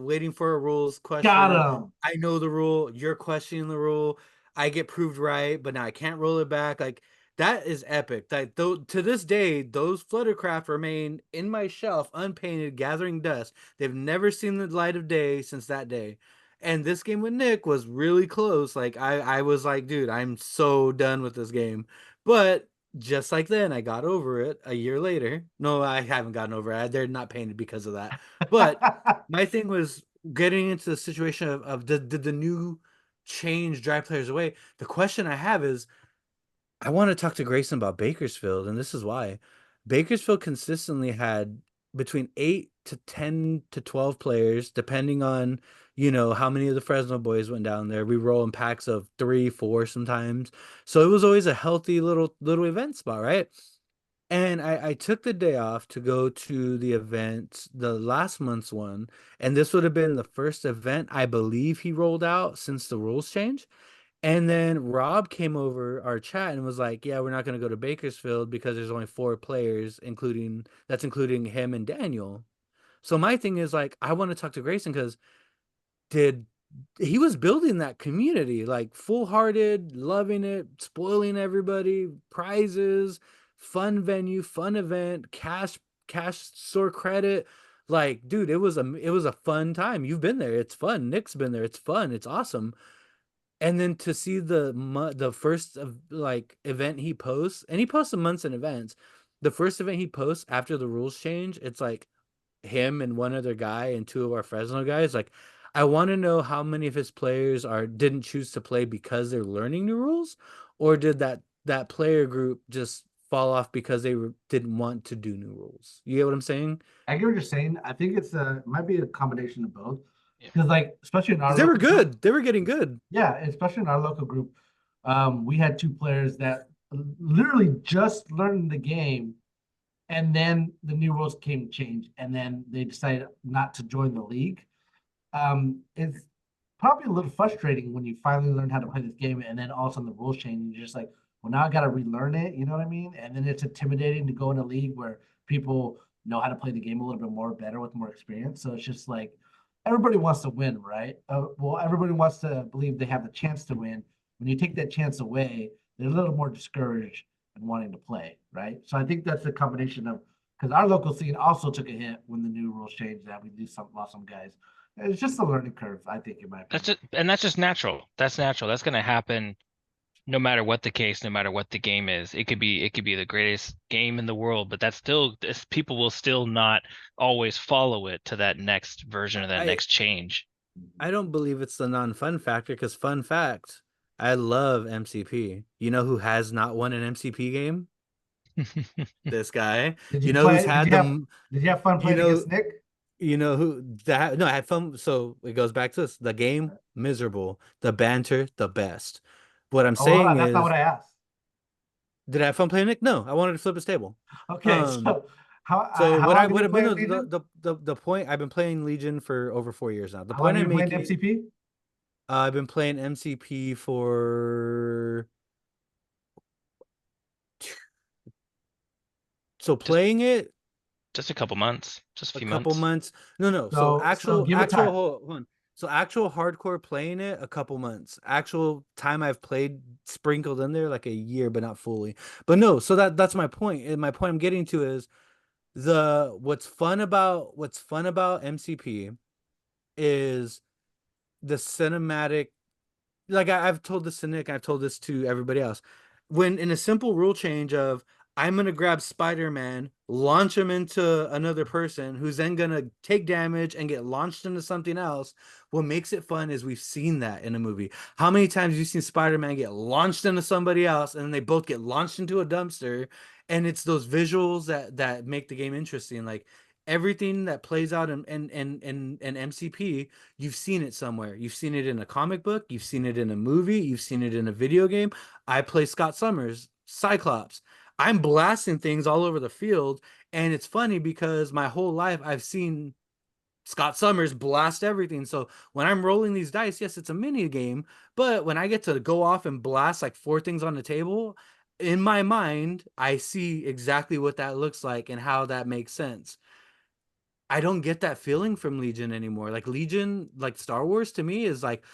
waiting for a rules Got question. him. I know the rule, you're questioning the rule, I get proved right, but now I can't roll it back. Like that is epic. That though to this day, those Fluttercraft remain in my shelf unpainted, gathering dust. They've never seen the light of day since that day. And this game with Nick was really close. Like I was like, dude, I'm so done with this game. But just like then, I got over it a year later. No, I haven't gotten over it. They're not painted because of that. But my thing was getting into the situation of did the new change drive players away? The question I have is I want to talk to Grayson about Bakersfield, and this is why. Bakersfield consistently had between 8 to 10 to 12 players, depending on how many of the Fresno boys went down there. We roll in packs of 3, 4 sometimes. So it was always a healthy little event spot, right? And I took the day off to go to the event, the last month's one, and this would have been the first event I believe he rolled out since the rules changed. And then Rob came over our chat and was like, "Yeah, we're not going to go to Bakersfield because there's only 4 players, including him and Daniel." So my thing is like, I want to talk to Grayson because did he was building that community like full-hearted, loving it, spoiling everybody, prizes, fun venue, fun event, cash store credit. Like, dude, it was a fun time. You've been there. It's fun. Nick's been there. It's fun. It's awesome. And then to see the first of like event he posts, and he posts months in advance. The first event he posts after the rules change, it's like him and one other guy and 2 of our Fresno guys. Like, I want to know how many of his players didn't choose to play because they're learning new rules, or did that player group just fall off because didn't want to do new rules? You get what I'm saying? I get what you're saying. I think it might be a combination of both. Yeah. Because like, especially in our 'Cause they were local group- good. They were getting good. yeah, especially in our local group, we had 2 players that literally just learned the game, and then the new rules came to change, and then they decided not to join the league. It's probably a little frustrating when you finally learn how to play this game, and then all of a sudden the rules change, and you're just like, well, now I got to relearn it. You know what I mean? And then it's intimidating to go in a league where people know how to play the game a little bit more better with more experience. So it's just like everybody wants to win, right? Well, everybody wants to believe they have the chance to win. When you take that chance away, they're a little more discouraged and wanting to play, right? So I think that's a combination of because our local scene also took a hit when the new rules changed that we lost some guys. It's just a learning curve, I think, in my That's opinion. it, and that's just natural. That's natural. That's gonna happen no matter what the case, no matter what the game is. It could be the greatest game in the world, but that's still people will still not always follow it to that next version or that I next change. I don't believe it's the non-fun factor because fun fact, I love MCP. You know who has not won an MCP game? This guy. Did You you know who's play? had the Did you have fun you playing know against Nick? you know who that no, I had fun. So it goes back to this. The game, miserable. The banter, the best. What I'm Oh, hold saying on, that's not is, what I asked. did I have fun playing Nick? No, I wanted to flip his table. Okay, Um, so how so how what long I have would you have been played no, Legion? the point I've been playing Legion for over 4 years now. The How long point have I'm you played making, MCP? I've been playing MCP for so Just playing it just a couple months, just a a few couple months. months. No. So So give it actual time. hold on. So actual hardcore playing it a couple months. Actual time I've played sprinkled in there like a year, but not fully. But no, so that's my point. And my point I'm getting to is what's fun about MCP is the cinematic. Like I've told this to Nick, I've told this to everybody else. When in a simple rule change of I'm gonna grab Spider-Man, launch him into another person who's then gonna take damage and get launched into something else. What makes it fun is we've seen that in a movie. How many times have you seen Spider-Man get launched into somebody else and then they both get launched into a dumpster? And it's those visuals that make the game interesting. Like everything that plays out in MCP, you've seen it somewhere. You've seen it in a comic book, you've seen it in a movie, you've seen it in a video game. I play Scott Summers, Cyclops. I'm blasting things all over the field. And it's funny because my whole life I've seen Scott Summers blast everything. So when I'm rolling these dice, yes, it's a mini game, but when I get to go off and blast like 4 things on the table, in my mind, I see exactly what that looks like and how that makes sense. I don't get that feeling from Legion anymore. Like Legion, like Star Wars to me is like,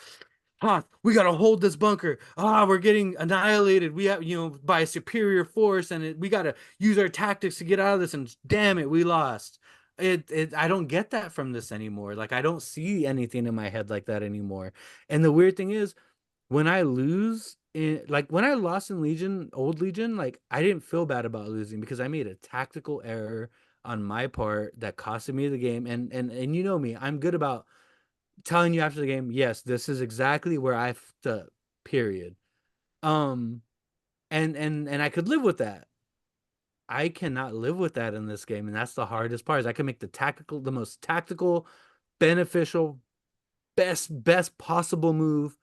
we gotta hold this bunker. We're getting annihilated. We have, by a superior force, and we gotta use our tactics to get out of this. And damn it, we lost. I don't get that from this anymore. Like I don't see anything in my head like that anymore. And the weird thing is, when I lose like when I lost in Legion, old Legion, like I didn't feel bad about losing because I made a tactical error on my part that costed me the game. And you know me, I'm good about telling you after the game, yes, this is exactly where I fucked up, period. Um and I could live with that. I cannot live with that in this game, and that's the hardest part. Is I can make the most tactical, beneficial best possible move,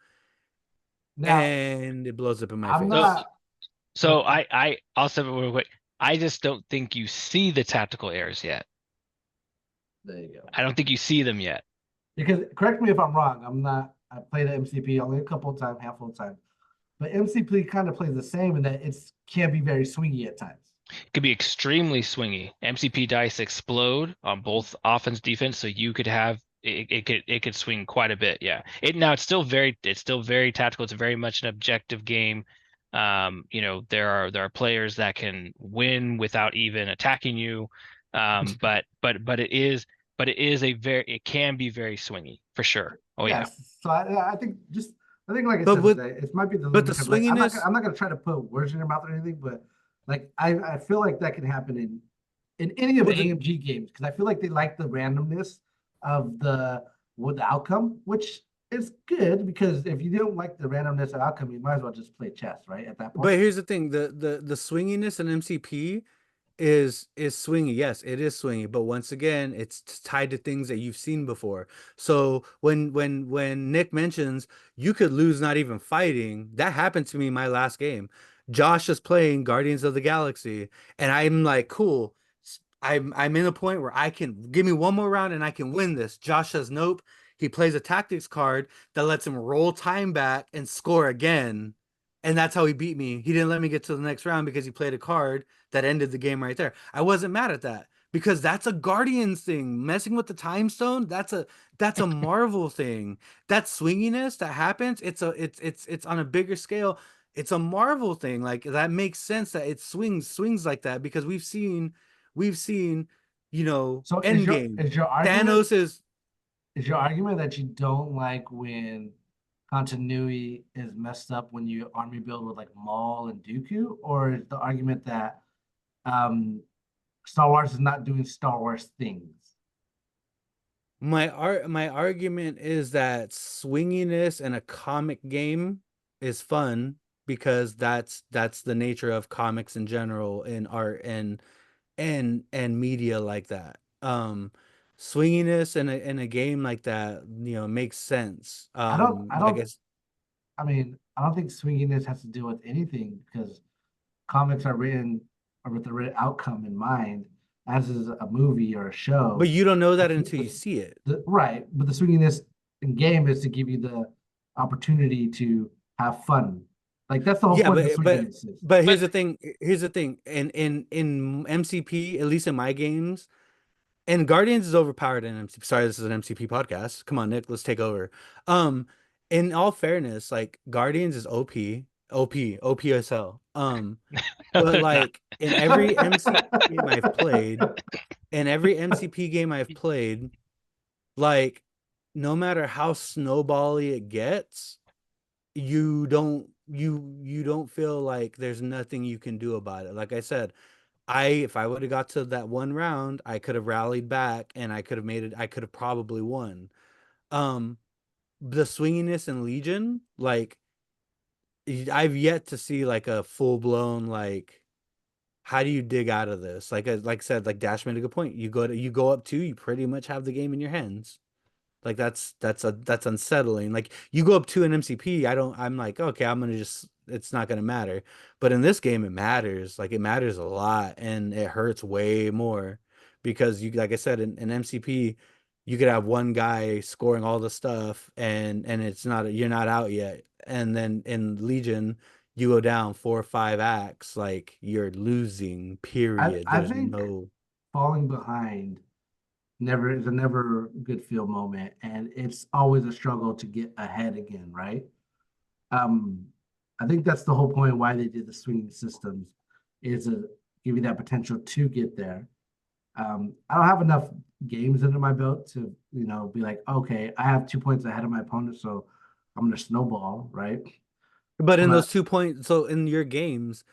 Now, and it blows up in my I'm face. not. So I'll say it real quick. I just don't think you see the tactical errors yet. There you go. I don't think you see them yet. Because correct me if I'm wrong. I'm not. I played MCP only a couple of times, handful of times, but MCP kind of plays the same in that it's can be very swingy at times. It could be extremely swingy. MCP dice explode on both offense, defense, so you could have it could swing quite a bit. Yeah. It's still very tactical. It's very much an objective game. There are players that can win without even attacking you. But it can be very swingy for sure. Oh yeah. Yes. So I think like I But said, with it might be the but the because like, I'm not swinginess, I'm not gonna try to put words in your mouth or anything, but like I feel like that can happen in any of the with the, AMG games because I feel like they like the randomness of the outcome, which is good because if you don't like the randomness of outcome, you might as well just play chess, right? At that point. but here's the thing: the swinginess in MCP is swingy. Yes, it is swingy, but once again, it's tied to things that you've seen before. So when Nick mentions you could lose not even fighting, that happened to me in my last game. Josh is playing Guardians of the Galaxy, and I'm like, cool. I'm in a point where I can give me one more round and I can win this. Josh says nope. He plays a tactics card that lets him roll time back and score again. And that's how he beat me. He didn't let me get to the next round because he played a card that ended the game right there. I wasn't mad at that because that's a Guardians thing. Messing with the time stone, that's a Marvel thing. That swinginess that happens, it's on a bigger scale. It's a Marvel thing. Like that makes sense that it swings like that because we've seen, So Endgame. is your argument Thanos is your argument that you don't like when continuity is messed up when you army build with like Maul and Dooku, or is the argument that um Star Wars is not doing Star Wars things? my argument is that swinginess in a comic game is fun because that's the nature of comics in general in art and media like that. Swinginess in a game like that, makes sense. I Like don't I mean, I don't think swinginess has to do with anything because comics are written or with the written outcome in mind, as is a movie or a but show. you don't know that until you see it. Right, but the swinginess in game is to give you the opportunity to have fun. Like that's the whole Yeah, point of but but swinginess is. but But here's the thing. In MCP, at least in my games, and Guardians is overpowered in MCP. Sorry, this is an MCP podcast. Come on, Nick, let's take over. Um, in all fairness, like Guardians is OP as hell. But not like in every MCP game I've played, like no matter how snowbally it gets, you don't feel like there's nothing you can do about it. Like I said, if I would have got to that one round, I could have rallied back and I could have made it. I could have probably won. Um, the swinginess in Legion, like I've yet to see like a full blown like how do you dig out of this? Like I said, like Dash made a good point. You go up two, you pretty much have the game in your hands. Like that's unsettling. Like you go up to an MCP, I'm like, okay, it's not gonna matter. But in this game, it matters. Like it matters a lot and it hurts way more because like I said, in MCP, you could have one guy scoring all the stuff and you're not out yet. And then in Legion, you go down 4 or 5 acts, like you're losing, period. I There's think no falling behind never good feel moment, and it's always a struggle to get ahead again, right? Um, I think that's the whole point why they did the swinging systems is to give you that potential to get there. I don't have enough games under my belt to, be like, okay, I have 2 points ahead of my opponent, so I'm gonna snowball, right? But in But those 2 points, so in your games,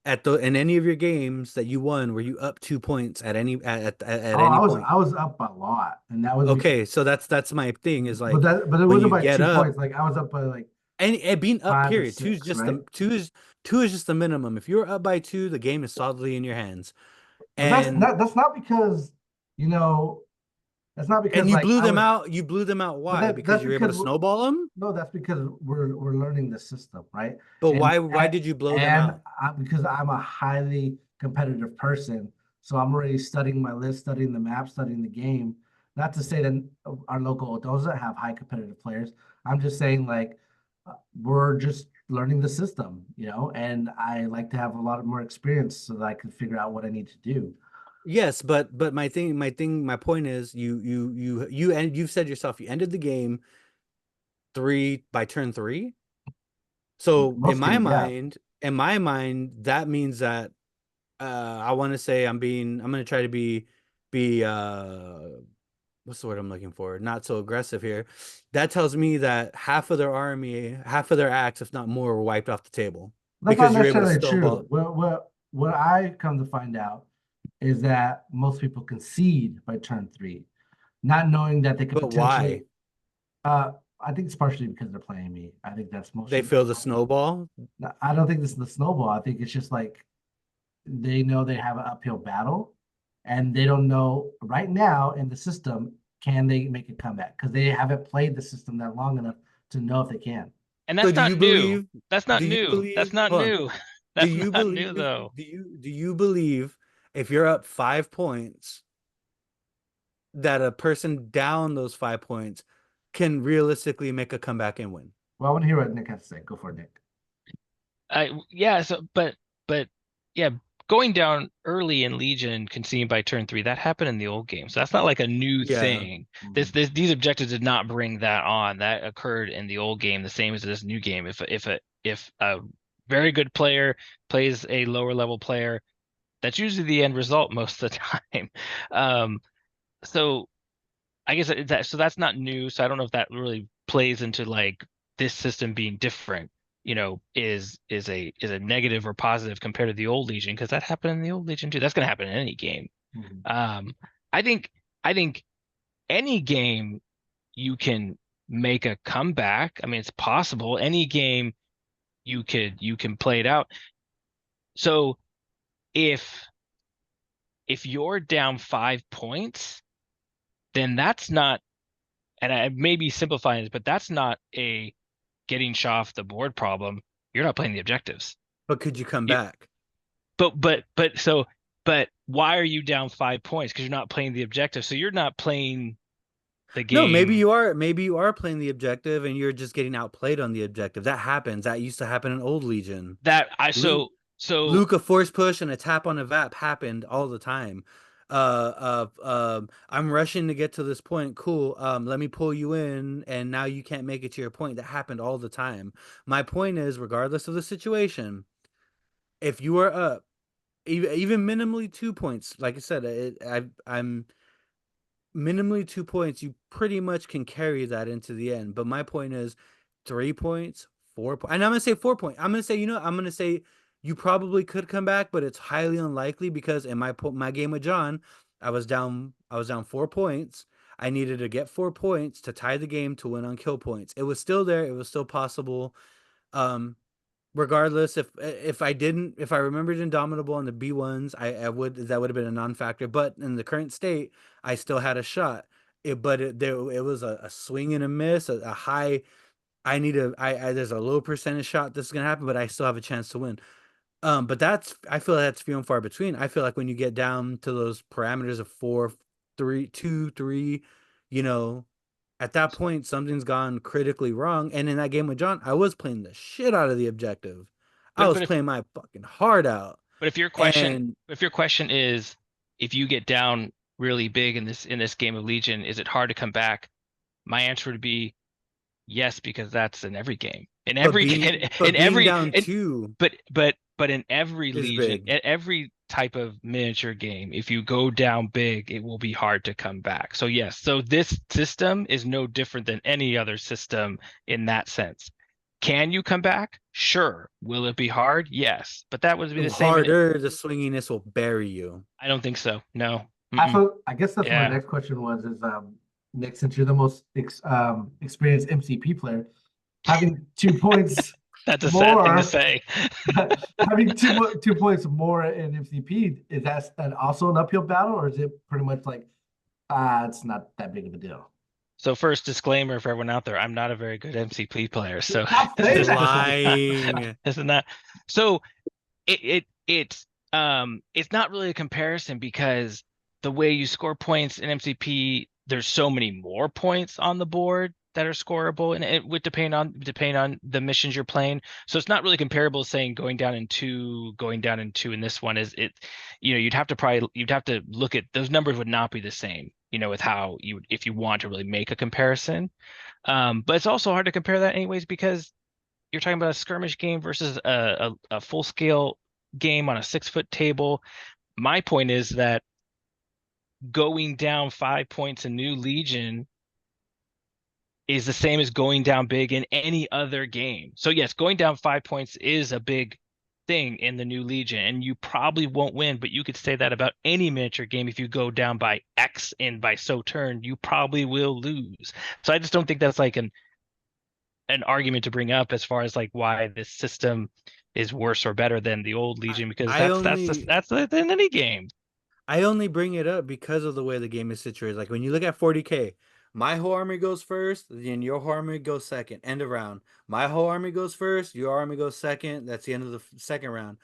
in any of your games that you won, were you up 2 points at oh, any point? I was up a lot, and that was because, Okay, so that's my thing is but like that but it when wasn't you by get two up points. Like I was up by like and being up, period.5 or 6, right? Two is just the minimum. If you're up by two, the game is solidly in your hands. But that's And not because you know That's not because And you like blew I them was. out. You blew them out. But Why? Because that's you were able to because snowball them. no, that's because we're learning the system, right? But And why did you blow them and out? because I'm a highly competitive person, so I'm already studying my list, studying the map, studying the game. Not to say that our local doesn't have high competitive players. I'm just saying like we're just learning the system, and I like to have a lot of more experience so that I can figure out what I need to do. Yes, but my point is you've said yourself you ended the game by turn 3. So Most games, yeah. in my mind, that means that I want to say I'm gonna try to be what's the word I'm looking for? Not so aggressive here. That tells me that half of their army, half of their acts, if not more, were wiped off the table That's not because you're able to necessarily snowball. true. What I come to find out is that most people concede by turn 3, not knowing that they could But potentially. why? Uh, I think it's partially because they're playing me. I think that's They mostly. feel the snowball. I don't think this is the snowball. I think it's just like they know they have an uphill battle, and they don't know right now in the system can they make a comeback because they haven't played the system that long enough to know if they can. And So that's do not you new. believe? That's not Do you new. That's believe? not Hold on. new. Do That's you not new believe? though. Do you believe if you're up 5 points that a person down those 5 points can realistically make a comeback and win? Well, I want to hear what Nick has to say. Go for it, Nick. Yeah, but yeah, going down early in Legion, conceding by turn 3, that happened in the old game. So that's not like a new Yeah. thing. Mhm. These objectives did not bring that on. That occurred in the old game, the same as this new game. If a very good player plays a lower level player, that's usually the end result most of the time. Um, so I guess that's not new. So I don't know if that really plays into like this system being different, is a negative or positive compared to the old Legion, because that happened in the old Legion too. That's gonna happen in any game. Mhm. Um, I think any game you can make a comeback. I mean, it's possible. Any game you can play it out. So if you're down 5 points, then that's not, and I may be simplifying it, but that's not a getting Shaw off the board problem. You're not playing the objectives. But could you come You, back? but why are you down 5 points? Because you're not playing the objective. So you're not playing the No, maybe game you are. Maybe you are playing the objective and you're just getting outplayed on the objective. That happens. That used to happen in old Legion. that I Luke, so Luke, a force push and a tap on a VAP happened all the time. I'm rushing to get to this point. Cool. Let me pull you in, and now you can't make it to your point. That happened all the time. My point is, regardless of the situation, if you are up, even minimally 2 points, like I said, I'm minimally 2 points. You pretty much can carry that into the end. But my point is, 3 points, 4 points, and I'm gonna say 4 points. I'm gonna say, I'm gonna say you probably could come back, but it's highly unlikely because in my game with John, I was down 4 points. I needed to get 4 points to tie the game to win on kill points. It was still there. It was still possible. Um, Regardless, if I remembered Indomitable on the B1s, I would that would have been a non-factor. But in the current state, I still had a shot. It was a swing and a miss, a high. There's a low percentage shot this is gonna happen, but I still have a chance to win. But I feel that's few and far between. I feel like when you get down to those parameters of 4, 3, 2, 3, you know, at that point something's gone critically wrong. And in that game with John, I was playing the shit out of the objective. I but was but if playing my fucking heart out. but if your question And if your question is, if you get down really big in this game of Legion, is it hard to come back? My answer would be yes, because that's in every game. In but every being in but being every down in, 2 but in every is Legion, big. in every type of miniature game, if you go down big, it will be hard to come back. So yes, so this system is no different than any other system in that sense. Can you come back? Sure. Will it be hard? Yes. But that would be the same Harder, the swinginess will bury you. I don't think so. No. I guess that's what my Yeah, next question was is Nick, since you're the most experienced MCP player, having 2 points that's a sad thing to more, say. having 2 points more in MCP, is that also an uphill battle, or is it pretty much like It's not that big of a deal. So first disclaimer for everyone out there, I'm not a very good MCP player. So Stop this saying is that. Lying. this is not. So it's not really a comparison because the way you score points in MCP, there's so many more points on the board that are scoreable, and it would depend on the missions you're playing. So it's not really comparable to saying going down in two, and this one is it. You'd have to look at those numbers would not be the same. With how you if you want to really make a comparison. But it's also hard to compare that anyways because you're talking about a skirmish game versus a full scale game on a 6-foot table. My point is that going down 5 points in New Legion is the same as going down big in any other game. So yes, going down 5 points is a big thing in the New Legion, and you probably won't win, but you could say that about any miniature game. If you go down by X and by so turn, you probably will lose. So I just don't think that's like an argument to bring up as far as like why this system is worse or better than the old Legion, because I that's in any game. I only bring it up because of the way the game is situated. Like when you look at 40K, my whole army goes first, then your whole army goes second. End of round. My whole army goes first, your army goes second. That's the end of the second round.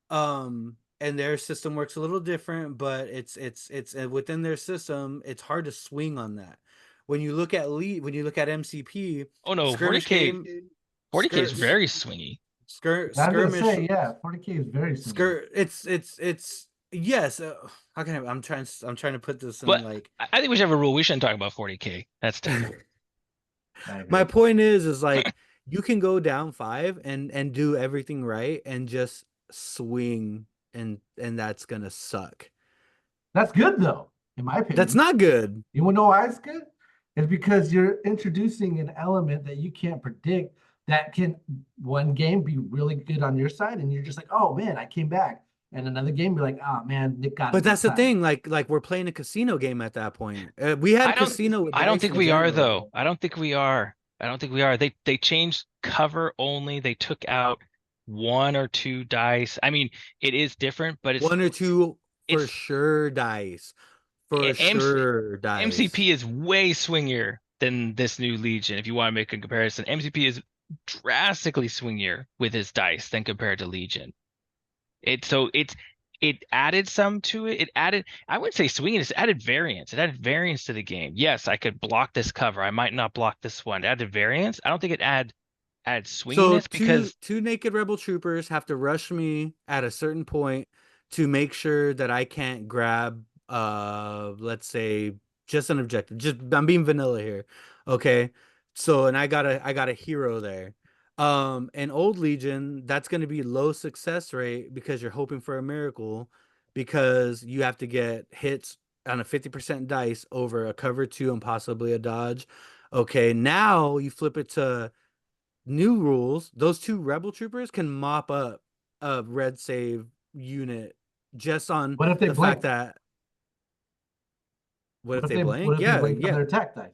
And their system works a little different, but it's within their system. It's hard to swing on that. When you look at MCP, Oh no, skirmish 40K game, 40K is skir- very swingy. skir- I was gonna skirmish say, yeah, 40K is very similar. it's yes. How can I'm trying to put this in But like I think we should have a rule. We shouldn't talk about 40K. That's terrible. I agree. my point is like you can go down 5 and do everything right and just swing and that's gonna suck. That's good though, in my opinion. That's not good. You wanna know why it's good? It's because you're introducing an element that you can't predict that can one game be really good on your side, and you're just like, oh man, I came back. And another game, you're like, oh man, Nick got it But that's this the time. thing. Like we're playing a casino game at that point. We had casino. With I don't dice think in we are general. though. I don't think we are. They changed cover only. They took out 1 or 2 dice. I mean, it is different, but it's 1 or 2 for it's sure dice. For MC, sure dice. MCP is way swingier than this new Legion. If you want to make a comparison, MCP is drastically swingier with his dice than compared to Legion. It added some to it. It added, I wouldn't say swinging, it's added variance. It added variance to the game. Yes, I could block this cover. I might not block this one. It added variance. I don't think it added So swinginess because two naked rebel troopers have to rush me at a certain point to make sure that I can't grab let's say just an objective. Just I'm being vanilla here. Okay. So and I got a hero there. In Old Legion, that's gonna be low success rate because you're hoping for a miracle because you have to get hits on a 50% dice over a cover 2 and possibly a dodge. Okay, now you flip it to new rules. Those 2 rebel troopers can mop up a red save unit just on What if they the blink? fact that what if they What blank? if they Yeah, blink on yeah, their attack dice?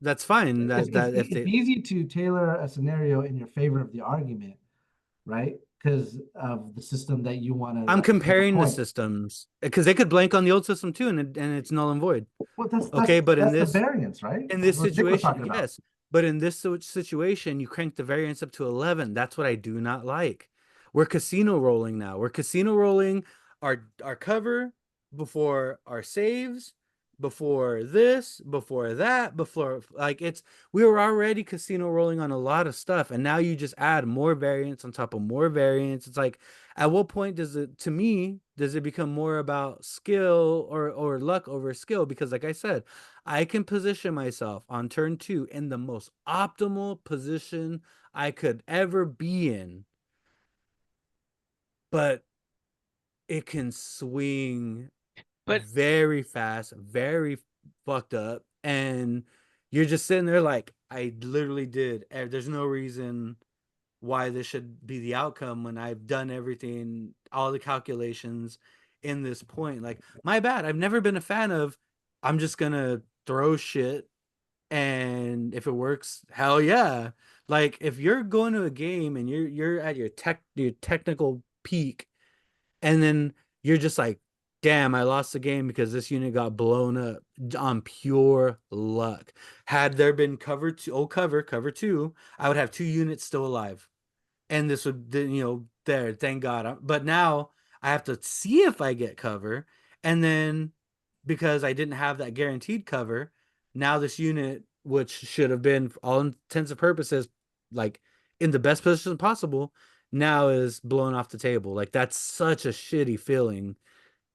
that's fine. It's, That if it's they easy to tailor a scenario in your favor of the argument, right? Because of the system that you want to. I'm comparing the point. systems because they could blank on the old system too, and it's null and void. Well, that's Okay, but in that's this the variance, right? in this That's what Nick was situation, talking about. yes. But in this situation, you crank the variance up to 11. That's what I do not like. We're casino rolling now. We're casino rolling our cover before our saves, before this, before that, before like we were already casino rolling on a lot of stuff, and now you just add more variance on top of more variance. It's like, at what point does it become more about skill or luck over skill? Because like I said, I can position myself on turn 2 in the most optimal position I could ever be in, but it can swing but very fast, very fucked up, and you're just sitting there like, I literally did. There's no reason why this should be the outcome when I've done everything, all the calculations in this point. Like, my bad. I've never been a fan of, I'm just gonna throw shit, and if it works, hell yeah. Like, if you're going to a game and you're at your technical peak, and then you're just like damn, I lost the game because this unit got blown up on pure luck. Had there been cover two, I would have 2 units still alive. And this would, there, thank God. But now I have to see if I get cover. And then because I didn't have that guaranteed cover, now this unit, which should have been, for all intents and purposes, like in the best position possible, now is blown off the table. Like that's such a shitty feeling.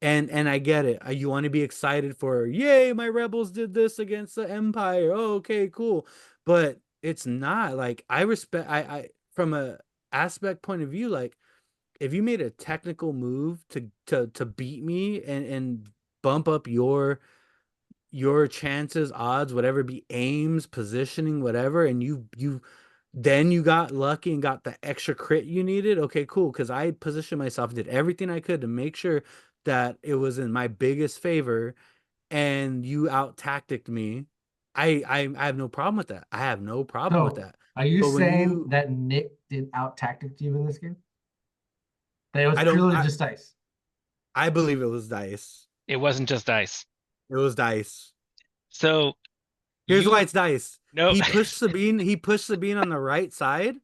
And I get it. You want to be excited for, yay, my rebels did this against the Empire. Oh, okay, cool. But it's not like I respect I from a aspect point of view, like if you made a technical move to beat me and bump up your chances, odds, whatever it be, aims, positioning, whatever, and you then you got lucky and got the extra crit you needed. Okay, cool. Because I positioned myself, did everything I could to make sure that it was in my biggest favor, and you out tacticked me. I have no problem with that. I have no problem with So that. are you But when saying you, that Nick did out tactic you in this game? That it was I don't, purely just dice. I believe it was dice. It wasn't just dice. It was dice. So Here's why you it's dice. no. He pushed Sabine. He pushed Sabine on the right side,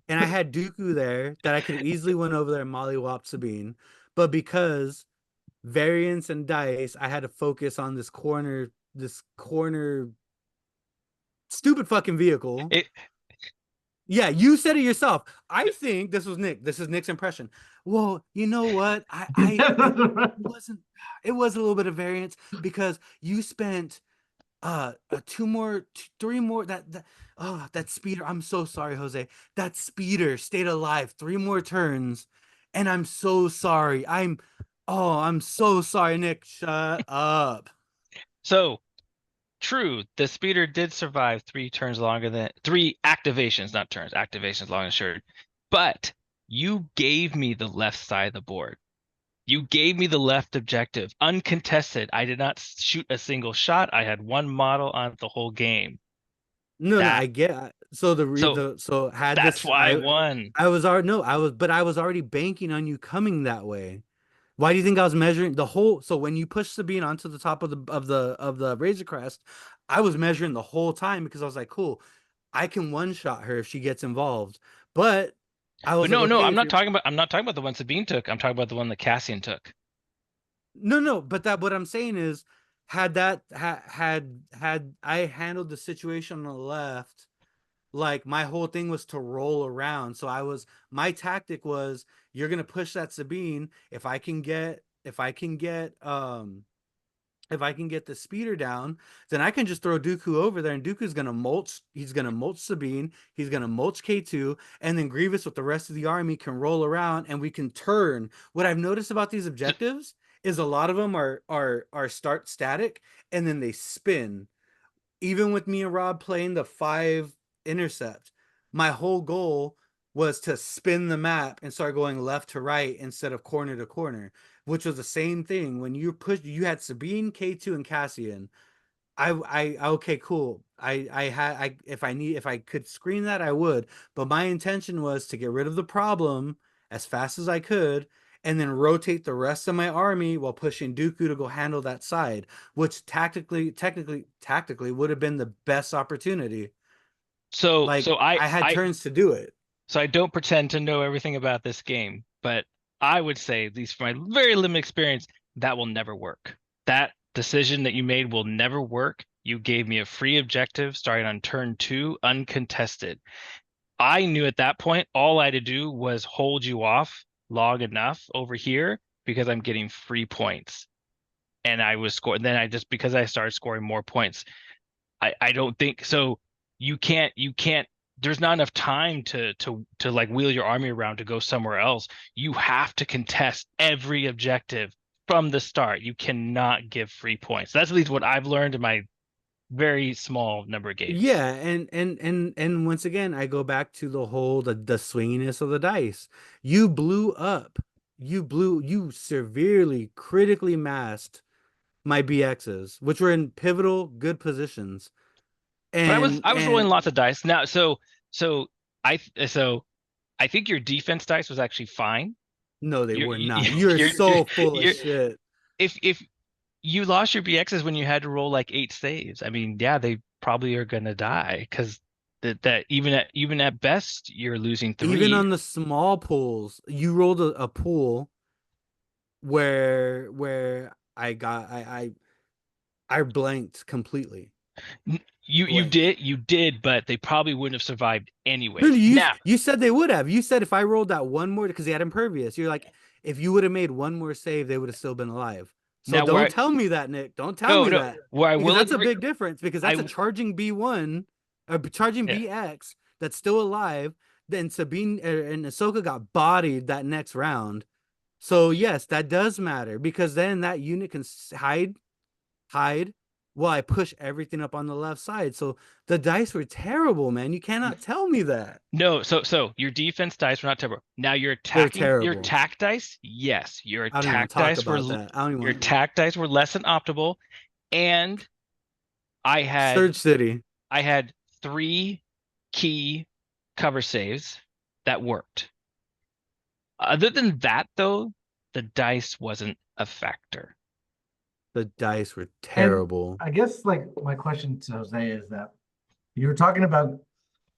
and I had Dooku there that I could easily went over there and mollywop Sabine. But because variance and dice, I had to focus on this corner, stupid fucking vehicle. It, Yeah, you said it yourself. I think this was Nick. This is Nick's impression. Well, you know what? It wasn't. It was a little bit of variance because you spent three more that speeder. I'm so sorry, Jose. That speeder stayed alive 3 more turns, and I'm so sorry. I'm so sorry, Nick. Shut up. so true. The speeder did survive 3 turns longer than 3 activations, not turns, activations long and short. But you gave me the left side of the board. You gave me the left objective, uncontested. I did not shoot a single shot. I had one model on the whole game. No, That I get. So so so had that's this why I won. I was already no, but I was already banking on you coming that way. Why do you think I was measuring the whole? So when you push Sabine onto the top of the Razor Crest, I was measuring the whole time because I was like, cool, I can one shot her if she gets involved. But I But was like, no, okay, I'm if not you're talking about the one Sabine took. I'm talking about the one that Cassian took. no, but that what I'm saying is, had I handled the situation on the left, like my whole thing was to roll around. So my tactic was, you're gonna push that Sabine. If I can get the speeder down, then I can just throw Dooku over there, and Dooku's gonna mulch. He's gonna mulch Sabine. He's gonna mulch K2, and then Grievous with the rest of the army can roll around, and we can turn. What I've noticed about these objectives is a lot of them are start static, and then they spin. Even with me and Rob playing the 5 intercept, my whole goal was to spin the map and start going left to right instead of corner to corner, which was the same thing when you had Sabine, K2, and Cassian. I okay, cool. If I could screen that, I would, but my intention was to get rid of the problem as fast as I could, and then rotate the rest of my army while pushing Dooku to go handle that side, which tactically would have been the best opportunity. So Like so I I had I turns to do it. so I don't pretend to know everything about this game, but I would say, at least from my very limited experience, that will never work. That decision that you made will never work. You gave me a free objective starting on turn 2, uncontested. I knew at that point all I had to do was hold you off long enough over here because I'm getting free points. And I was scoring. Then because I started scoring more points, I don't think so. You can't there's not enough time to like wheel your army around to go somewhere else. You have to contest every objective from the start. You cannot give free points. That's at least what I've learned in my very small number of games. Yeah, and once again, I go back to the swinginess of the dice. You blew up. You severely critically masked my BXs, which were in pivotal good positions. But I was rolling And lots of dice. Now so I so I think your defense dice was actually fine. no, they You're were not. You're you're so full of you're shit. if you lost your BXs when you had to roll like 8 saves, I mean, yeah, they probably are gonna die because that even at best you're losing Even 3. on the small pools, you rolled a pool where I blanked completely. You Blank. did, but they probably wouldn't have survived No, anyways. Now, you said they would have. You said if I rolled that one more because they had impervious, you're like, if you would have made one more save, they would have still been alive. So now where don't tell me that, Nick. Don't tell no me no that where I because will that's a agree, big difference. Because I that's a charging B1, or charging yeah. BX that's still alive. Then Sabine and Ahsoka got bodied that next round. So yes, that does matter because then that unit can hide while I push everything up on the left side. So the dice were terrible, man. You cannot tell me that. No, so your defense dice were not terrible. Now They're your terrible. attack dice, yes, I don't even want to talk about that. I don't even your want attack dice were less than optimal, and I had Surge City. I had 3 key cover saves that worked. Other than that, though, the dice wasn't a factor. The dice were And terrible. I guess like my question to Jose is that you were talking about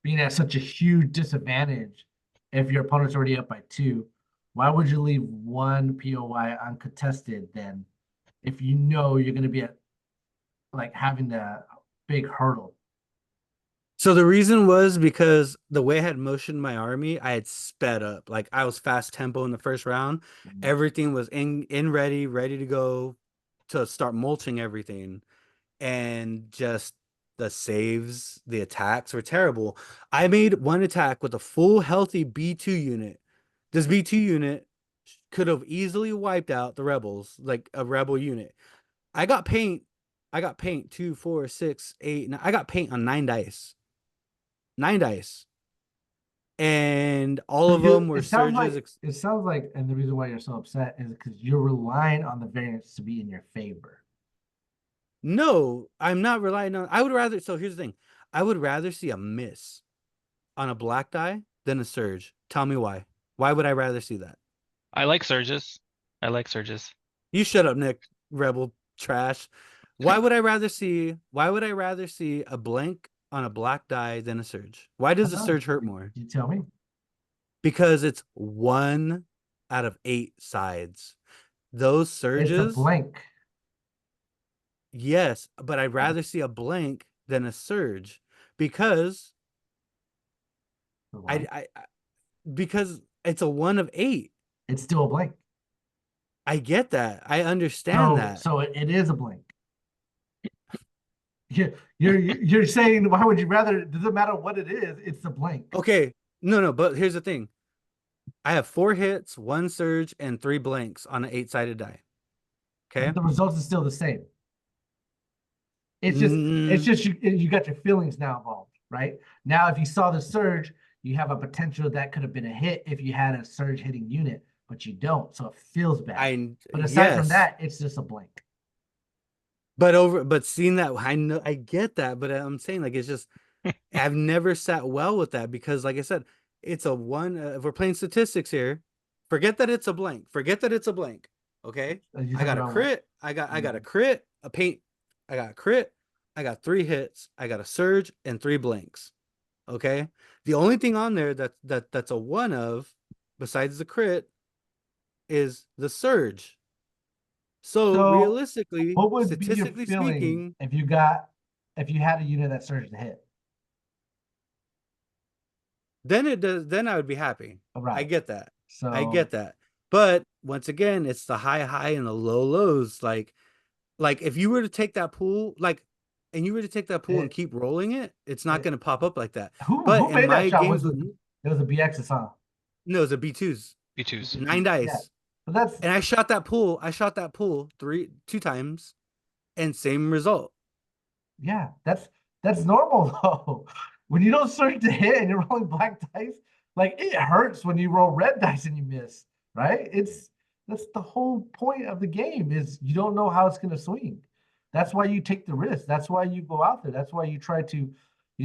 being at such a huge disadvantage if your opponent's already up by 2. Why would you leave 1 POI uncontested then if you know you're going to be at like having the big hurdle? So the reason was because the way I had motioned my army, I had sped up. Like I was fast tempo in the first round. Everything was in ready to go to start mulching everything. And just the saves, the attacks were terrible. I made one attack with a full healthy B2 unit. This B2 unit could have easily wiped out the rebels, like a rebel unit. I got paint. I got paint 2, 4, 6, 8. I got paint on 9 dice. 9 dice. And all of them were surges. It sounds like, and the reason why you're so upset is because you're relying on the variance to be in your favor. No, I'm not relying on. I would rather. So here's the thing. I would rather see a miss on a black die than a surge. Tell me why. Why would I rather see that? I like surges. I like surges. You shut up, Nick. Rebel trash. Why would I rather see? Why would I rather see a blank on a black die than a surge? Why does a surge hurt more? You tell me. Because it's 1 out of 8 sides. Those surges. It's a blank. Yes, but I'd rather see a blank than a surge because because it's a 1 of 8. It's still a blank. I get that. I understand that. So it is a blank. You're saying why would you rather? It doesn't matter what it is. It's a blank. Okay, no. But here's the thing. I have 4 hits, 1 surge, and 3 blanks on an 8-sided die. Okay, but the result is still the same. It's just you got your feelings now involved, right? Now, if you saw the surge, you have a potential that could have been a hit if you had a surge hitting unit, but you don't, so it feels bad. But aside from that, it's just a blank. But seeing that, I get that, but I'm saying like it's just I've never sat well with that because, like I said, it's a 1. If we're playing statistics here, forget that it's a blank. Forget that it's a blank. Okay, I got a crit. I got a crit. A paint. I got a crit. I got 3 hits. I got a surge and 3 blanks. Okay. The only thing on there that's a 1 of, besides the crit, is the surge. So realistically, what would statistically be your feeling speaking, if you had a unit that surged to hit? then it does. Then I would be happy. Right. I get that. So I get that. But once again, it's the high and the low lows. Like if you were to take that pool, and keep rolling it, it's not going to pop up like that. Who made that shot? It was a BX, huh? No, it was a B2s. B2s. 9 dice. Yeah. But and I shot that pool 2 times, and same result. Yeah, that's normal though. When you don't surge to hit and you're rolling black dice, like it hurts when you roll red dice and you miss, right? That's the whole point of the game is you don't know how it's going to swing. That's why you take the risk. That's why you go out there. That's why you try to,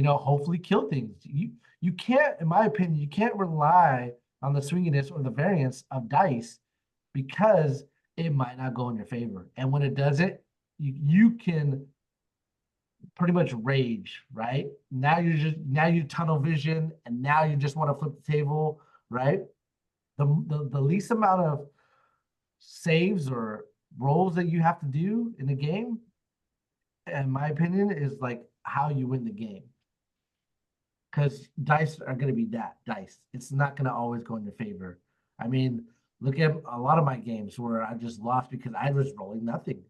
hopefully kill things. You can't, in my opinion, you can't rely on the swinginess or the variance of dice because it might not go in your favor. And when it doesn't, you can pretty much rage, right? Now you tunnel vision, and now you just want to flip the table, right? The least amount of saves or rolls that you have to do in the game, in my opinion, is like how you win the game. Because dice are going to be that dice. It's not going to always go in your favor. I mean, look at a lot of my games where I just lost because I was rolling nothing.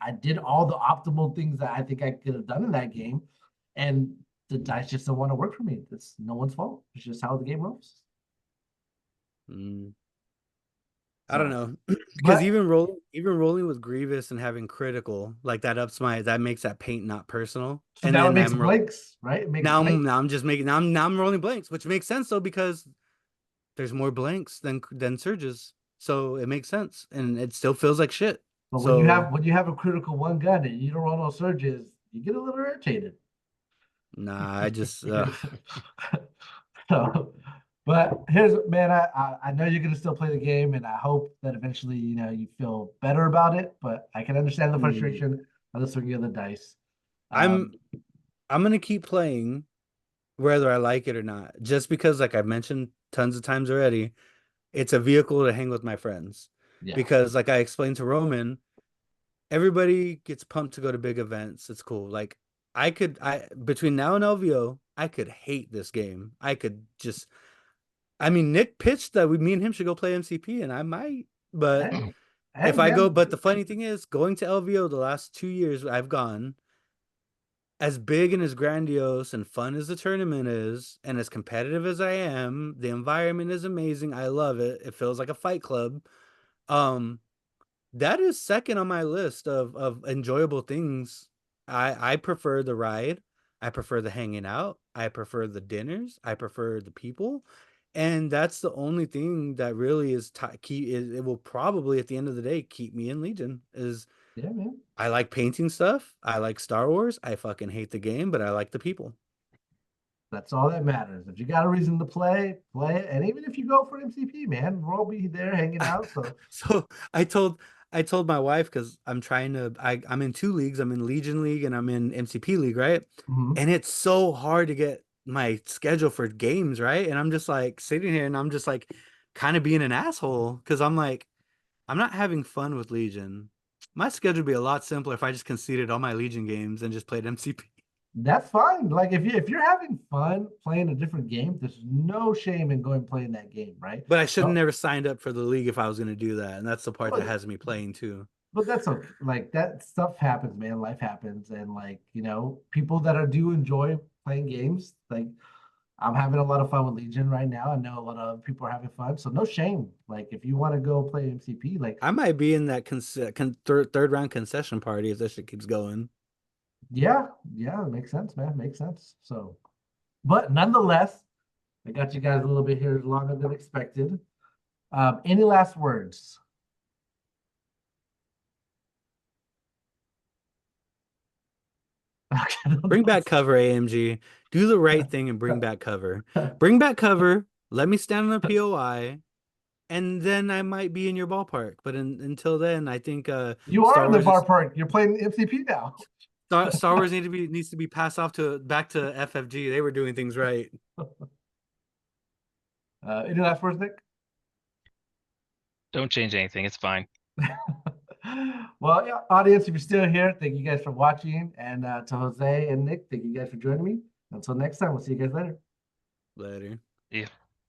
I did all the optimal things that I think I could have done in that game, and the dice just don't want to work for me. It's no one's fault. It's just how the game rolls. Mm. I don't So, know, because but even rolling with Grievous and having critical like that makes that paint not personal. so And now it then makes blanks, right? It makes blanks. now I'm just making now I'm rolling blanks, which makes sense though because there's more blanks than surges, so it makes sense, and it still feels like shit. But So when you have a critical one gun and you don't roll no surges, you get a little irritated. nah, I just So, but here's man, I know you're gonna still play the game, and I hope that eventually you feel better about it. But I can understand the mm, frustration of the swinging of the dice. I'm Um, I'm gonna keep playing whether I like it or not, just because like I've mentioned tons of times already, it's a vehicle to hang with my friends. yeah, Because like I explained to Roman, everybody gets pumped to go to big events. It's cool. Like I between now and LVO, I could hate this game. I could just I mean Nick pitched that me and him should go play MCP and I might, but hey, hey, if I go, man, but the funny thing is going to LVO the last 2 years I've gone, as big and as grandiose and fun as the tournament is, and as competitive as I am, the environment is amazing. I love it. It feels like a fight club. Um, that is second on my list of enjoyable things. I prefer the ride. I prefer the hanging out. I prefer the dinners. I prefer the people. And that's the only thing that really is key. It will probably at the end of the day keep me in Legion. Is yeah, man. I like painting stuff. I like Star Wars. I fucking hate the game, but I like the people. That's all that matters. If you got a reason to play, play it. And even if you go for MCP, man, we'll all be there hanging out. So, So I told my wife because I'm in two leagues. I'm in Legion League and I'm in MCP League, right? mhm. And it's so hard to get my schedule for games, right? And I'm just like sitting here and I'm just like kind of being an asshole because I'm like, I'm not having fun with Legion. My schedule would be a lot simpler if I just conceded all my Legion games and just played MCP. That's fine. Like if you're having fun playing a different game, there's no shame in going playing that game, right? But I should have No, never signed up for the league if I was going to do that. And that's the part that but has me playing too. that's okay. Like that stuff happens, man. Life happens, and like people that do enjoy playing games. Like I'm having a lot of fun with Legion right now. I know a lot of other people are having fun, so no shame. Like if you want to go play MCP, like I might be in that third round concession party if this shit keeps going. yeah, yeah, it makes sense, man. Makes sense. So, but nonetheless, I got you guys a little bit here longer than expected. Any last words? Bring back cover, AMG. Do the right thing and bring back cover. Bring back cover. Let me stand on the POI, and then I might be in your ballpark. But until then, I think You are Star in the Wars bar park. You're playing MCP now. Star Wars needs to be passed off to back to FFG. They were doing things right. Any last words, Nick? Don't change anything. It's fine. Well, yeah, audience, if you're still here, thank you guys for watching. And to Jose and Nick, thank you guys for joining me. Until next time, we'll see you guys later. Later. Yeah.